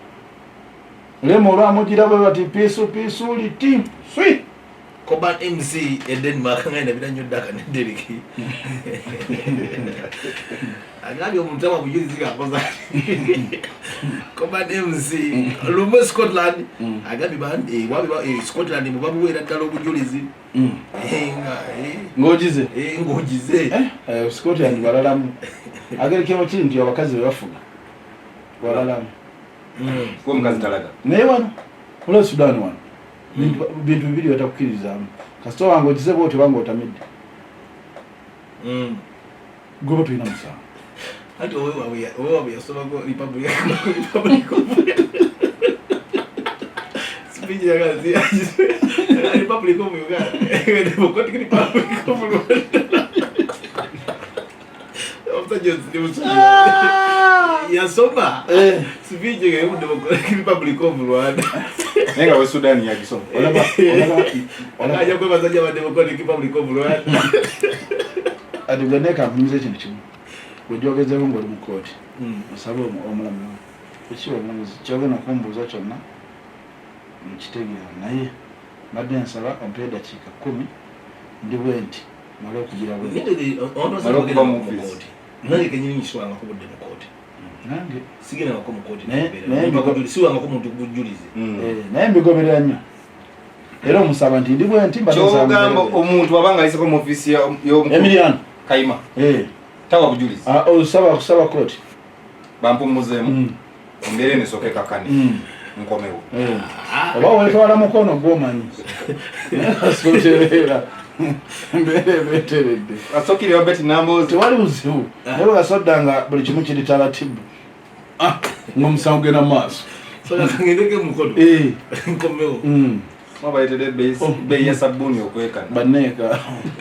lemo lwamugira bwe bati pisu liti sweet Koban MC Denmark ngenda bidanyo daka ne Deriki agabi omuntu ababujuzi zikakoza Koban MC Lumbe Scotland agabi bandi wabi Scotland mubabuwera ddala obujulizi ngojize ngojize Scotland balalamu agere kemo kintu abakazi bebafuga balalamu kwa mkazi talaga naye wano kule Sudan wano bintu bibiri batakukirizamu kasito wange ogize bwoti wange otamidde goba tulina musango ati owe yasomako Republic speech yagazi Republic of Uganda Democratic Republic of Rwanda yasoma speech ya Democratic Republic of Rwanda nenga we Sudan ya gisoma akaja kwa bazaja wa Democratic Republic of Rwanda aduganeka mpumize kintu kimu ojogeze ngo oli mukoti musabo omulamu ekiwa omuzi kyogena kumbuza kyonna mkitegera naye badde nsaba ompe dakika 10 ndi bwenti mala okugira bwe nange kenyini nyiswanga ko budde mukoti nange sigena ko mukoti ne siwanga ko muntu bujulizi naye mbigoberera nnyo era omusaba nti ndi bwenti kyogamba omuntu wabanga ayise ko mu office yo Emiliano Kaima tawa bujulizi kusaba koti bampumuzemu mbere ne soke kakani nkomewo oba wetwala mukono gwomanyi asoterera mbere beteredde asokiri wabeti nambo tewali buzibu naye gasoddanga buli kimu kiri talatibu ng'omusango gena maaso so ngendeke mukono nkomewo mabaitede bei ya sabuni okwekana baneka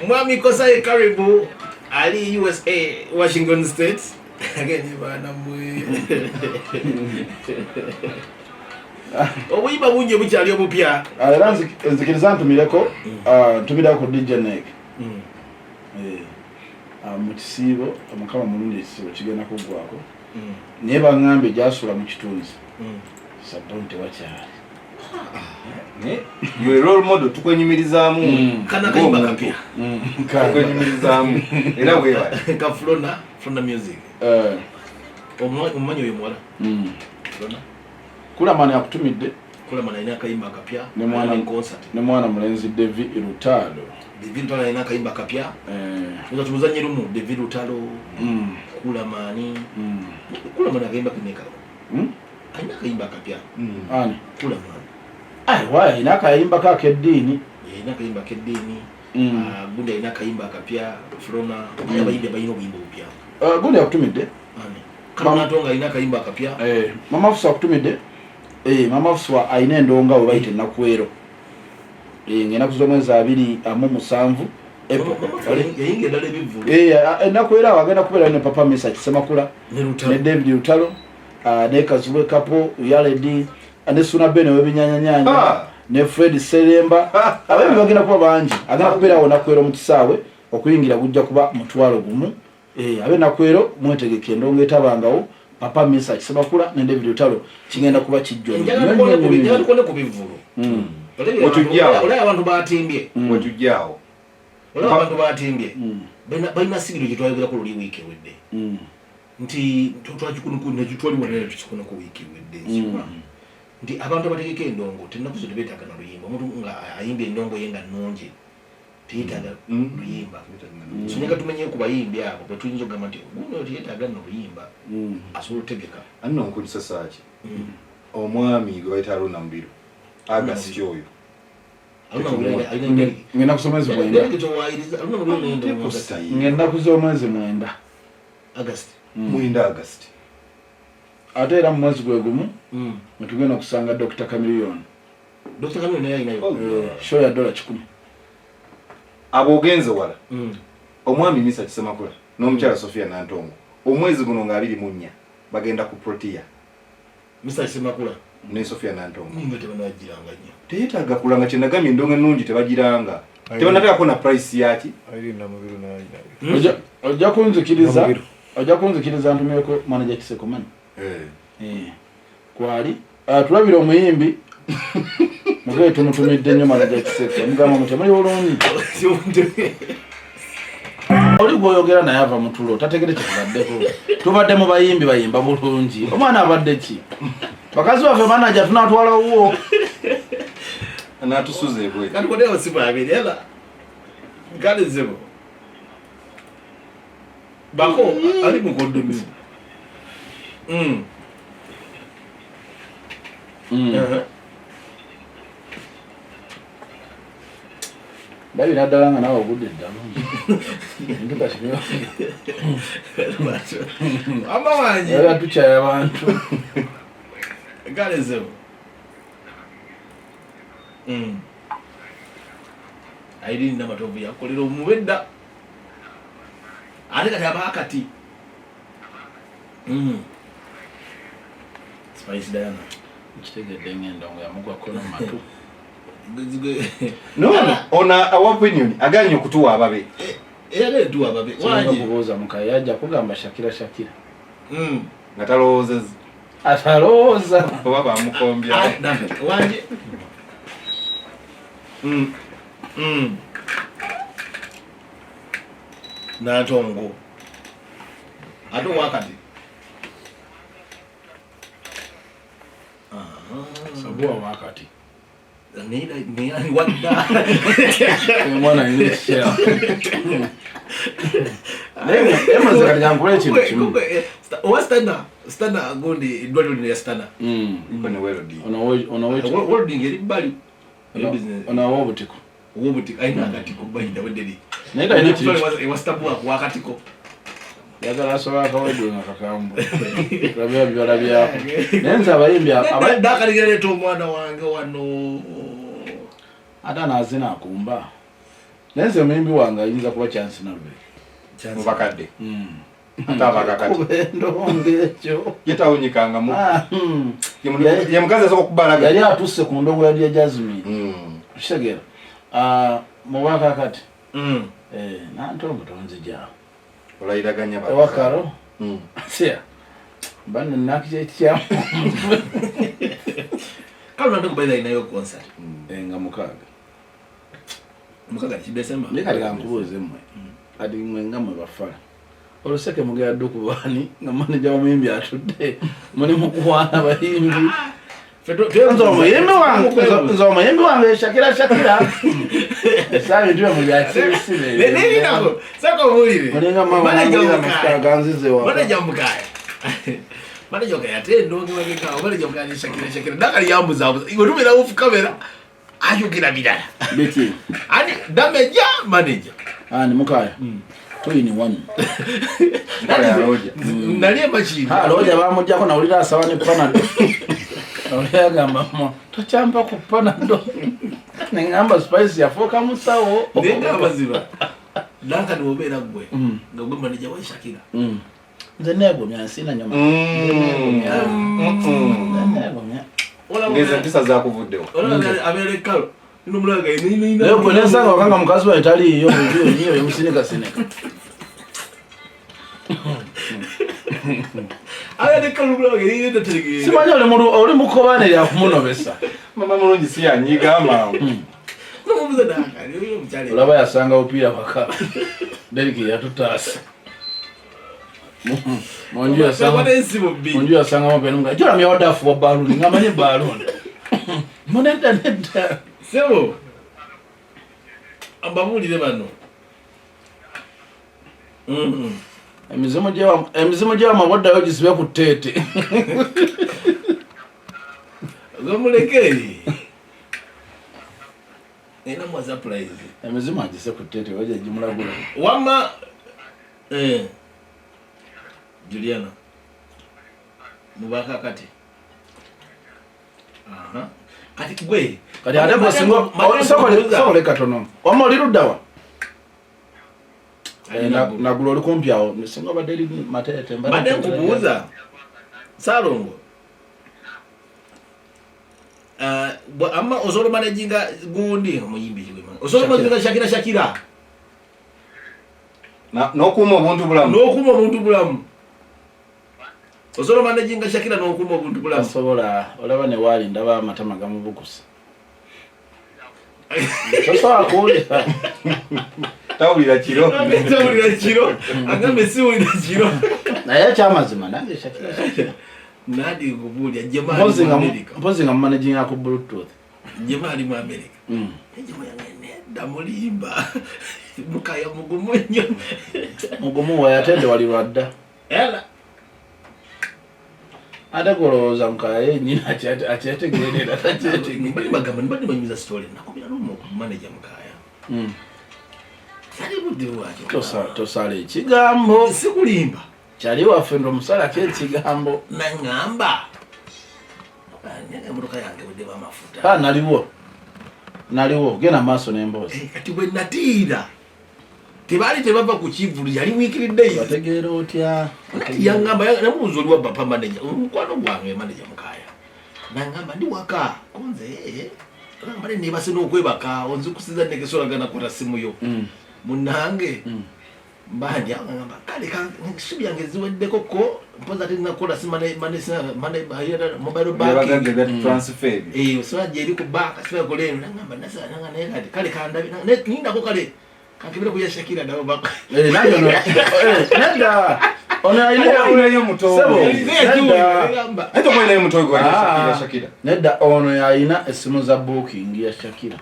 mwami Kosaye karibu ali USA Washington State again bana mwe obuyiba bunje bukyali obupya era nzikiriza ntumireko ntumira ku DJ Nek mu kisiibo omukama mulungi ekisiibo kigenda kuggwako naye baŋŋambe gyasula mu kitunzi sabonte wakyali yo role model tukwenyimirizaamu kana kayimba kapya tukwenyimirizaamu era weba ka Flona music omumanyi oyo mwala Flona kulamana yakutumidde kulamana ina kayimba kapya ne mwana mulenzi David Rutalo Ntwala ina kayimba kapya tuza tumuzanye rumu David Rutalo kulamani kulamana kayimba kineka aina kayimba kapya ani kulamani wae ina kayimba ka kedini ina kayimba kedini gundi ina kayimba kapya Flona abayimbe bayino buyimbo upya gundi yakutumidde ani kama tonga ina kayimba kapya mama fusa yakutumidde mama fusa aina endonga we bayite nakwero ngena kuzomwezi 27 yinge dale bivu nakwero wagenda kubera ne papa message semakula ne David Rutalo ne Kazubwe Kapo Yaledi ane Suna Bene webinyanya ne Fred Seremba ababi bagenda kuba banji agenda kubera wona kwero mutisaawe okuyingira bujja kuba mutwalo gumu abe nakwero mwetegeke ndongo etabangawo papa misa kisemakula ne David Rutalo kingenda kuba kijjo njagala kone ku bivulu otujjao olaya abantu batimbye otujjao olaya abantu batimbye balina sigiro gyetwayogera ku luli wiiki wedde nti twakikunuku nekitwali wanene tukikuna ku wiiki wedde nti abantu abategeka endongo tenakuzo tebetaaga na luyimba omuntu nga ayimba endongo ye nga nnungi teyetaaga luyimba sonyaga tumenye ku bayimbi abo betuyinza okugamba nti guno teyetaaga na luyimba asobola otegeka anno nkulisa saaki omwami gwe bayita Aruna Mbiru Agasti oyo ngenda kusomezi ngenda kuzomwezi mwenda Agasti ate era mu mwezi gwe gumu netugenda kusanga Dr. Chameleone show ya $10 abo ogenze wala omwami Misa Kisemakula n'omukyala Sofia Nantongo omwezi guno nga 24 bagenda ku Protea Mr. Simakula ne Sofia Nantongo ngate banajiranga nnyo teetaga kulanga kyenagamye endongo ennungi tebagiranga tebanataka na price yaki ayina mubiru nayo ojja kunzikiriza ntumyeko manager Kiseko mani kwali tulabira omuyimbi mugaye tumutumidde nnyo manager Kiseko mugamba mutemuli bulungi oli gwoyogera naye ava mutulo tategere kitubaddeko tubadde mu bayimbi bayimba bulungi omwana abadde ki bakazi baffe manager tunatwala wuwo anatusuze bwe kati kodeo sipa abiri ela galizebo bako ali mukodo mi Baby naddala nga nawe ogudde eddamu amawanyi era tukyaya abantu galizebo Irene Namatovu yakolera omubedda ate kati abakati Spice Diana kitegedde ng'endongo yamugwako nomatu no ona our opinion aganye okutuwa ababe era etuwa ababe wanje kubuuza mukaye yajja kugamba Shakira ngatalowooza atalowooza oba bamukombya wanje Nantongo ate wakati sabuwa wakati ni wadda mwana inishia emaze kati yankula ekintu kimu owa stana gondi dwaliro ne stana iko ne welodi welodi ngeri bali ona wobutiko aina akatiko bayinda wedeli naye kali n'ekintu ewasitabuwa wakatiko yagala asobola akawedde nga kakambu labya bibala byako naye nze abayimbi dakaligera leeta omwana wange wano ate anaazina akumba naye nze omuyimbi wange ayinza kuba Chance Nalube mubakadde ate abakakati endongo ekyo yetawunyikanga mu ye mukazi asooka okubalaga yali atusse ku ndongo yali ya Jasmine kitegeera mubakakati Nantongo tonzija olayiraganya ewakalo sia bana nakyeekyamu kale nanto kubaira inayo concert nga mukaaga December naye kati kankubuuze mmwe kati mmwe nga mwe bafala oluseke mugera dde okubaani nga manager w'omuyimbi atudde muli mukuwaana bayimbi nze omuyimbi wange Shakira esaba bintu bye mu byakirisibe mulinga mamamuliza ganzize wa manager okayate endongo bagekao manager okayate Shakira dakali yambuzabuza iwe tumira off camera ayogera birala beki ani dameja manager ani mukaya tuyini one naliye machini loja bamujjako nawulira asaba ne Panado oyagamba mo tokyampa ku Panado nengamba Spice yafuuka musawo nengamba ziba dankani wobeera gwe nga gwe manager wa Shakira nze neegomya nsina nyoma ngeze mpisa zakuvuddewo abeerekalo nomulaga naye gwe nensanga wakanga mukazi wawe taliiyo muyo yomusinekasineka simanyi oli mukobane lyakumunobesa mama mulungi si yanyiga amangu olaba yasanga opiira waka deriki yatutaasa monju yasangamu penu nga jolamya wadafu wa baluni nga manyi baluni munedda sebo ambabulire bano emizimu gy'amabwaddayo gisibe ku tteete gomulekeri era mwa surprise emizimu agise ku tteete wajja gimulagula wama Juliana mubaka kati kati gwe kati ate gwe sokole katono wama oli luddawa nagula oli kumpi awo singa obadde eri mateete mbadde nkubuuza Salongo amma osolo managinga gundi omuyimbi chibwe osolo managinga Shakira n'okuuma obuntu bulamu osolo managinga Shakira n'okuuma obuntu bulamu asobola olaba ne wali ndaba amatama gamubukusa tosobola kuwulira tawulira kiro agambe siwulira kiro naye kyamazima nange Shakira nadi kubulia jemali mu America mpozi nga managinga ku Bluetooth jemali mu America ejemo yangene damulimba mukaya mugumunyo mugumu wa yatende wali wadda ela adagoloza mkaye nyina achetegerera mbali bagamba mbali banyuza story nakobira lumo manager mukaya sali budiwa tosale ekigambo sikulimba kyali waffe ndo musala k'ekigambo nangamba nene muruka yange budde bamafuta naliwo gena maaso n'emboozi kati bwe natira tebali tebava ku kivulu yali wiikiridde bategeera otya yangamba namubuuza oli wa papa manager omukwano gwange manager mukaya nangamba ndi waka konze mbale nebase n'okwebaka onzikusiza negesolagana kota simu yo munange mbandi ngamba kale shibi yange ziweddeko ko mpoza ati nakola simane mobile banking transfer usaje eri ku bank siba koleno ngamba nasa nanga naye kale kanda ninda ko kale kakibira kuya Shakira dawo bako nanyo no nenda ona ile muto sebo nenda eto ko ile muto gwa Shakira nenda ono yaina esimu za booking ya Shakira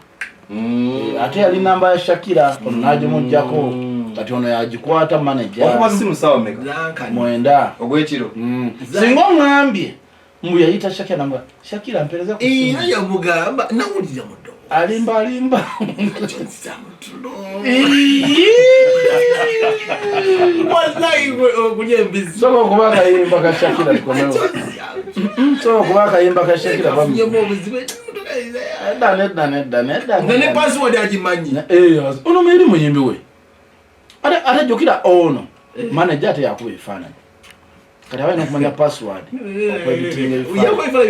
ate yali namba ya Shakira onaje mujjako kati ono yagikwata manager okuba simu sawa mega mwenda ogwekiro singo mwambye mbu yayita Shakira namba Shakira mpeleza ku simu ya mugamba nawulira mudo alimba wallahi okunyembizi soko kubaka yimba ka Shakira komewa soko kubaka yimba ka Shakira bamye mubuzibe nedda ne password agimanyi ono meri muyimbi we ate jokira ono manager ate yakuba ebifaananyi kati abaina okumanya password okwebitinga ebifaananyi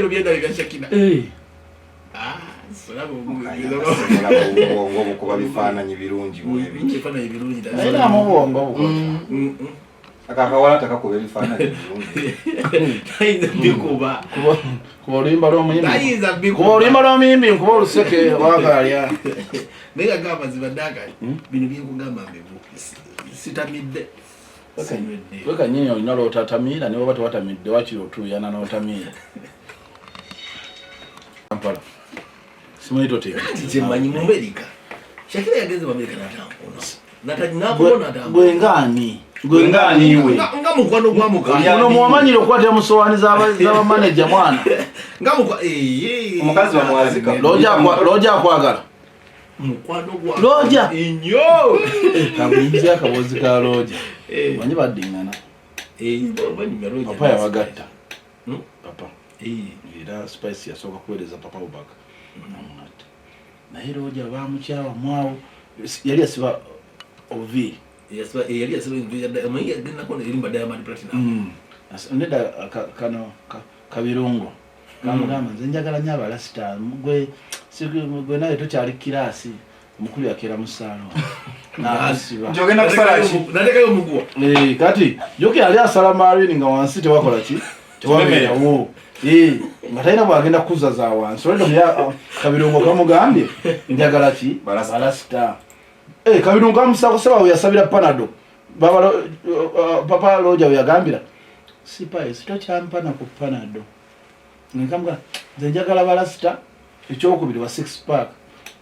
okuba bifaananyi birungi era amubwongo akakawala takakuba ebifaananyi birungi kuba oluyimba lw'omuyimbi nkuba oluseke wakalya naye agamba zibaddaga bino byekugamba mbebu sitamidde wekanyinyi olina lw'otatamiira ne baba tewatamidde wakiri otuyana n'otamiira Kampala simanyi toteeka kyemanyi mu America Shakira yagenze mu America natambulo gwengaani iwe nga mukwano gwa mukaya ono muwamanyire okukwata emusowaani z'abamaneja mwana nga omukazi bamwazika looja akwagala mukwano gwa looja ennyo kabuyinza akaboozi ka looja manyi baddingana papa yabagatta papa era spice yasooka kuweereza papa bubaka naye looja bamukyawa mwawo yali asiba ovi yali asiba amanyi agendako erimba Diamond Platinum neda kano kabirungo kamugamba nze njagala nnyo abalasita gwe naye tokyali kiraasi omukulu yakeera mu saalo n'asiba njogenda kusala ki natekayo muguwa kati joke yali asala marini nga wansi tewakola ki tewabeerawo nga talina bwagenda kuza za wansi olwedde kabirungo kamugambye njagala ki balasita kabirungo kamusakusaba we yasabira panado papa looja we yagambira sipae sitokyampana ku panado nkamugamba nze njagala balasita ekyokubiri wa 6 pack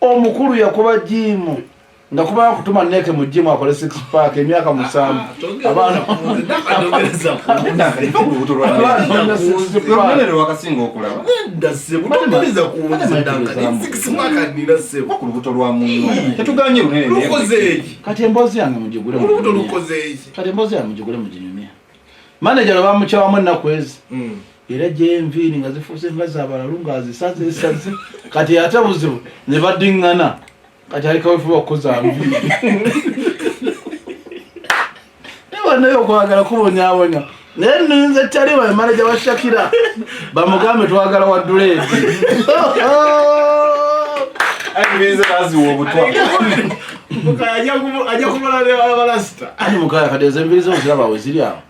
omukulu yakuba jimu nga kuba kutuma neke mu jimu akole 6 pack emyaka 7 abantu wakasinga okulaba ndasebutondeza kuwuliza danga 6 pack nirasebo ku lubuto lwa munno tetuganye lunene lukozeeki kati emboozi yange mugigule mu olubuto lukozeeki kati emboozi yange mugigule mu ginyumya manager bamukyawamu ennaku ezi era jenviiri nga zifuuse nga zabalalu nga zisaze kati ate buzibu ne baddiŋŋana kati alikawefuba okukoza nviiri nebanaye okwagala kubonyabonya Nenze tali wa manager wa Shakira. Bamugambe twagala wa Dread. Bize bazi wo butwa. Mukaya ajja kumala le abalasta. Ani mukaya kadeze mbilizo ziraba weziri awo.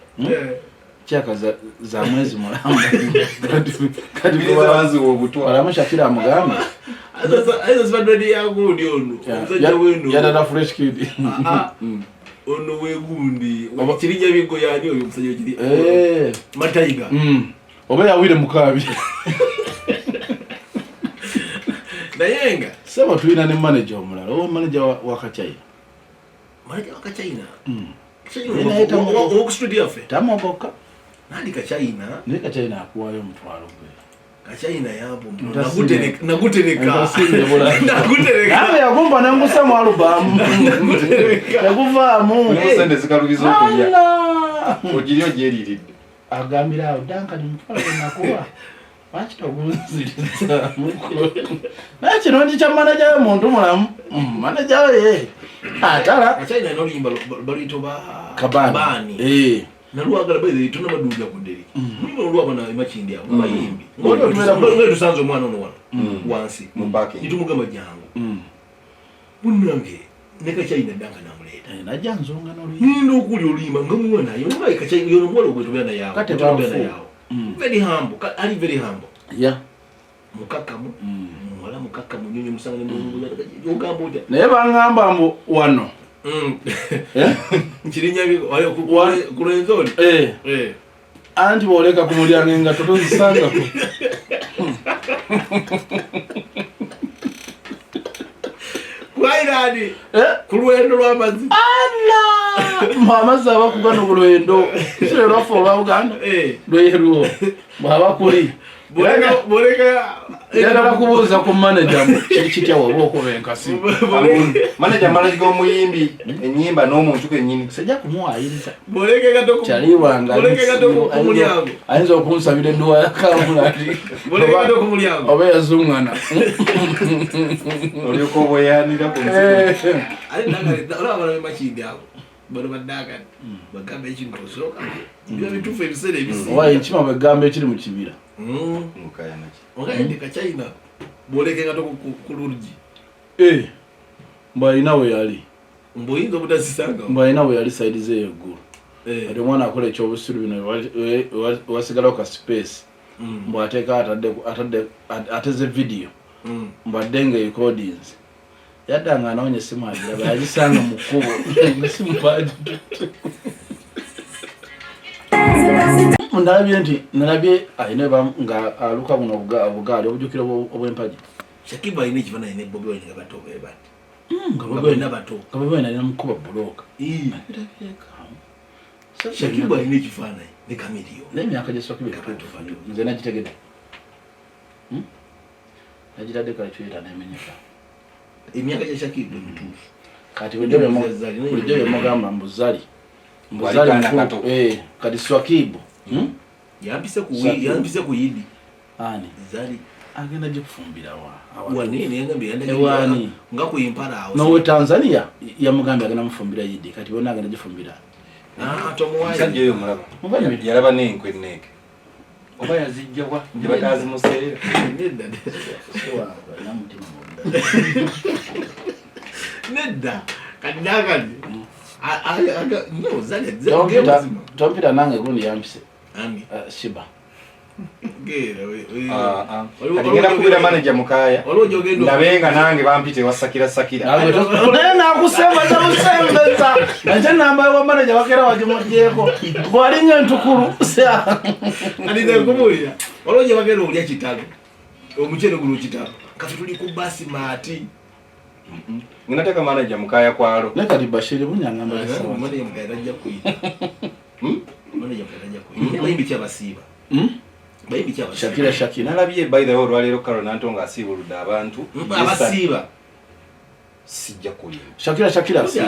Chaka za mwezi mulamba. Kadi Bize bazi wo butwa. Wala Shakira amugambe. Aza zibadde yangu ndi ono. Omusajja wenu. Yada na fresh kid. Ono wegundi. Kirinja bigo yani oyo omusajja kiri. Matayiga. Oba yawire mukabi. Nayenga. Sema tuina ne manager omulala. O manager wa Kachina. Manager wa Kachina. Inaita mu studio fe. Tamogoka. Nandi Kachina. Ne Kachina akuwayo mtwalo gwe. Kachina yabo. Nagutereka. Nagutereka. Nawe yagomba nangusa mu album. Yakuvaamu. Sende zikalubizo okuya. Ogiriyo gyeriride. Agambira awo danka ni mtwalo nakuwa. Wachita ogunziriza mukulu. Nachi nondi cha manager yo muntu mulamu. Manager ye. Atala. Kachina no limba balito ba kabani. Naluagala bayi tuna maduja kunderi. Mimi olwa bana imachindi awo bayimbi. Ngoto tumera tusanzo mwana ono wana. Wansi Mumbake. Itumuga majangu. Bunange neka China danga namuleta. Najanzo ngano Nino kuli olimba ngamwana yo ngai Kachina yo mwalo gwetubana yawo. Katebana yawo. Very humble. Ali very humble. Yeah. Mukakamu. Mwala mukakamu nyonyo musanga n'omubuya. Ogamboja. Naye bangamba mbu wano. Nkirinya biko ayo kulenzoni. Anti boleka kumulyange nga totozisanga ko. Kwairani. Kulwendo lwamazi. Allah! Mamazi abakugano kulwendo. Sire lwafo lwa Uganda. Lweruo. Baba kuli. Boleka yagala kubuuza ku manager kitya waba okubenkasi. Manager omuyimbi ennyimba n'omuntu kennyini. Sijja kumuwayiriza. Boleka gato Kyaliwanga. Boleka gato ku mulyango. Ayinza okunsabira edduwa ya kamulali. Boleka gato ku mulyango. Oba yazungana. Olyoko obweyanira ku nsi. Ali nagale olaba machindi awo. Bano baddaga bagamba ekintu osoka. Ndio bitufu ebisere ebisi. Owaye nkima bagamba ekiri mu kibira. Mukaya naki. Okay, ndika China. Boleke gato ku lurji. Mbalina we yali. Mboyinza butasisanga. Mbalina we yali side ze yeggulu. Ate mwana akola ekyobusiru bino wasigala ka space. Mbo ateka ateze video. Mbadde nga recordings. Yadanga anaonye simu agira bagisanga mu kkubo. Simu padi. Ndabye nti nalabye ayine nga aluka buno obugaali obujukira obw'empaji. Shakiba ayine ekifana ine Bobi Wine gabato bebati. Nga Bobi Wine nabato. Nga Bobi Wine namukuba buloka. Shakiba ayine ekifana ne kamiliyo. N'emyaka gye Shakiba gabato. Nze nagitegedde. Nagitadde kale kyeta n'emenyeka. Emyaka gya Shakiba mituufu. Kati bulijjo yamugamba mbuzali. Mbuzali mukulu. Kati Swakibu. Yambise ku yidi. Ani. Zali. Agenda gikufumbira wa. Wanene yangambi Ewani. Nga ku impala awo. No Tanzania yamugamba agenda mufumbira yidi. Kati bona agenda gifumbira. Tomuwaye. Sajja yo mulaba. Yalaba n'enkwe nneke. Oba yazijja wa gye batazimuseera. Nedda. Kadagadi. No, zali. Tompita nange gundi yampise. Ami. Shiba. Aligenda kubira manager Mukaya. Ndabenga nange bampite wasakira sakira. Nakusema tamusembeza. Nje namba wa manager wakera wajimujeko. Bwalinga ntukuru. Alize kumulya. Oloje bagera olya kitago. Omuchero gulo kitago. Kati tuli ku basi mati. Nginataka manager Mukaya kwalo. Nakati Bashiri bunyangamba sawa. Manager Mukaya ajja kuyita. Manager Mukaya ajja kuyita. Bayimbi kyabasiba. Bayimbi kyabasiba. Shakira. Nalabye by the way olwalero Carol Nantonga asibuludde abantu. Abasiba. Sijja kuyita. Shakira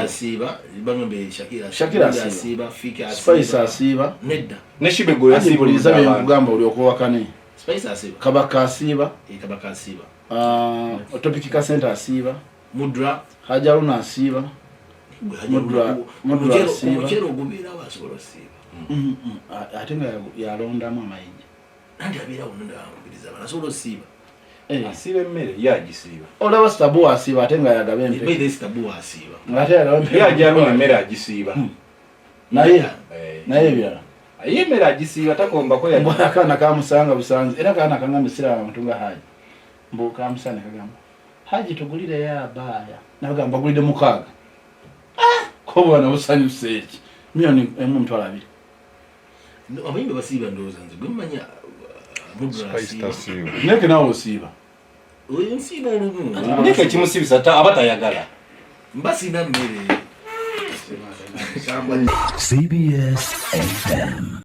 asiba. Bangombe Shakira asiba. Fika asiba. Spice asiba. Nedda. Neshibego yasibuludde abantu. Kugamba oli okuwakane. Spice asiba. Kabaka asiba. Kabaka asiba. Topic ka center asiba. Mudra. Hajaruna asiba. Mudra asiba. Muchero gubira wasobola asiba. ate nga yalondamu amayinja nandi abeera wonna ndawambiriza banasobola osiiba asiba emmere yagisiiba olaba sitabu asiiba ate nga yagaba ebeera sitabu asiiba ngate yagaba yajaluna emmere agisiiba naye ebirala ye emmere agisiiba takombako akaana kamusanga busanzi era kaana kangamba siraba muntu nga Haji mbu kamusana kagamba Haji tugulireyo abaaya nabagamba bagulide 6 ko bwana busanyuse eki milioni 1.2 abayimbi basiiba ndowooza nze gwe mmanya neke nawe osiiba oyo nsiiba olumu neke ekimusibisa aba tayagala mbasina mmere CBS FM.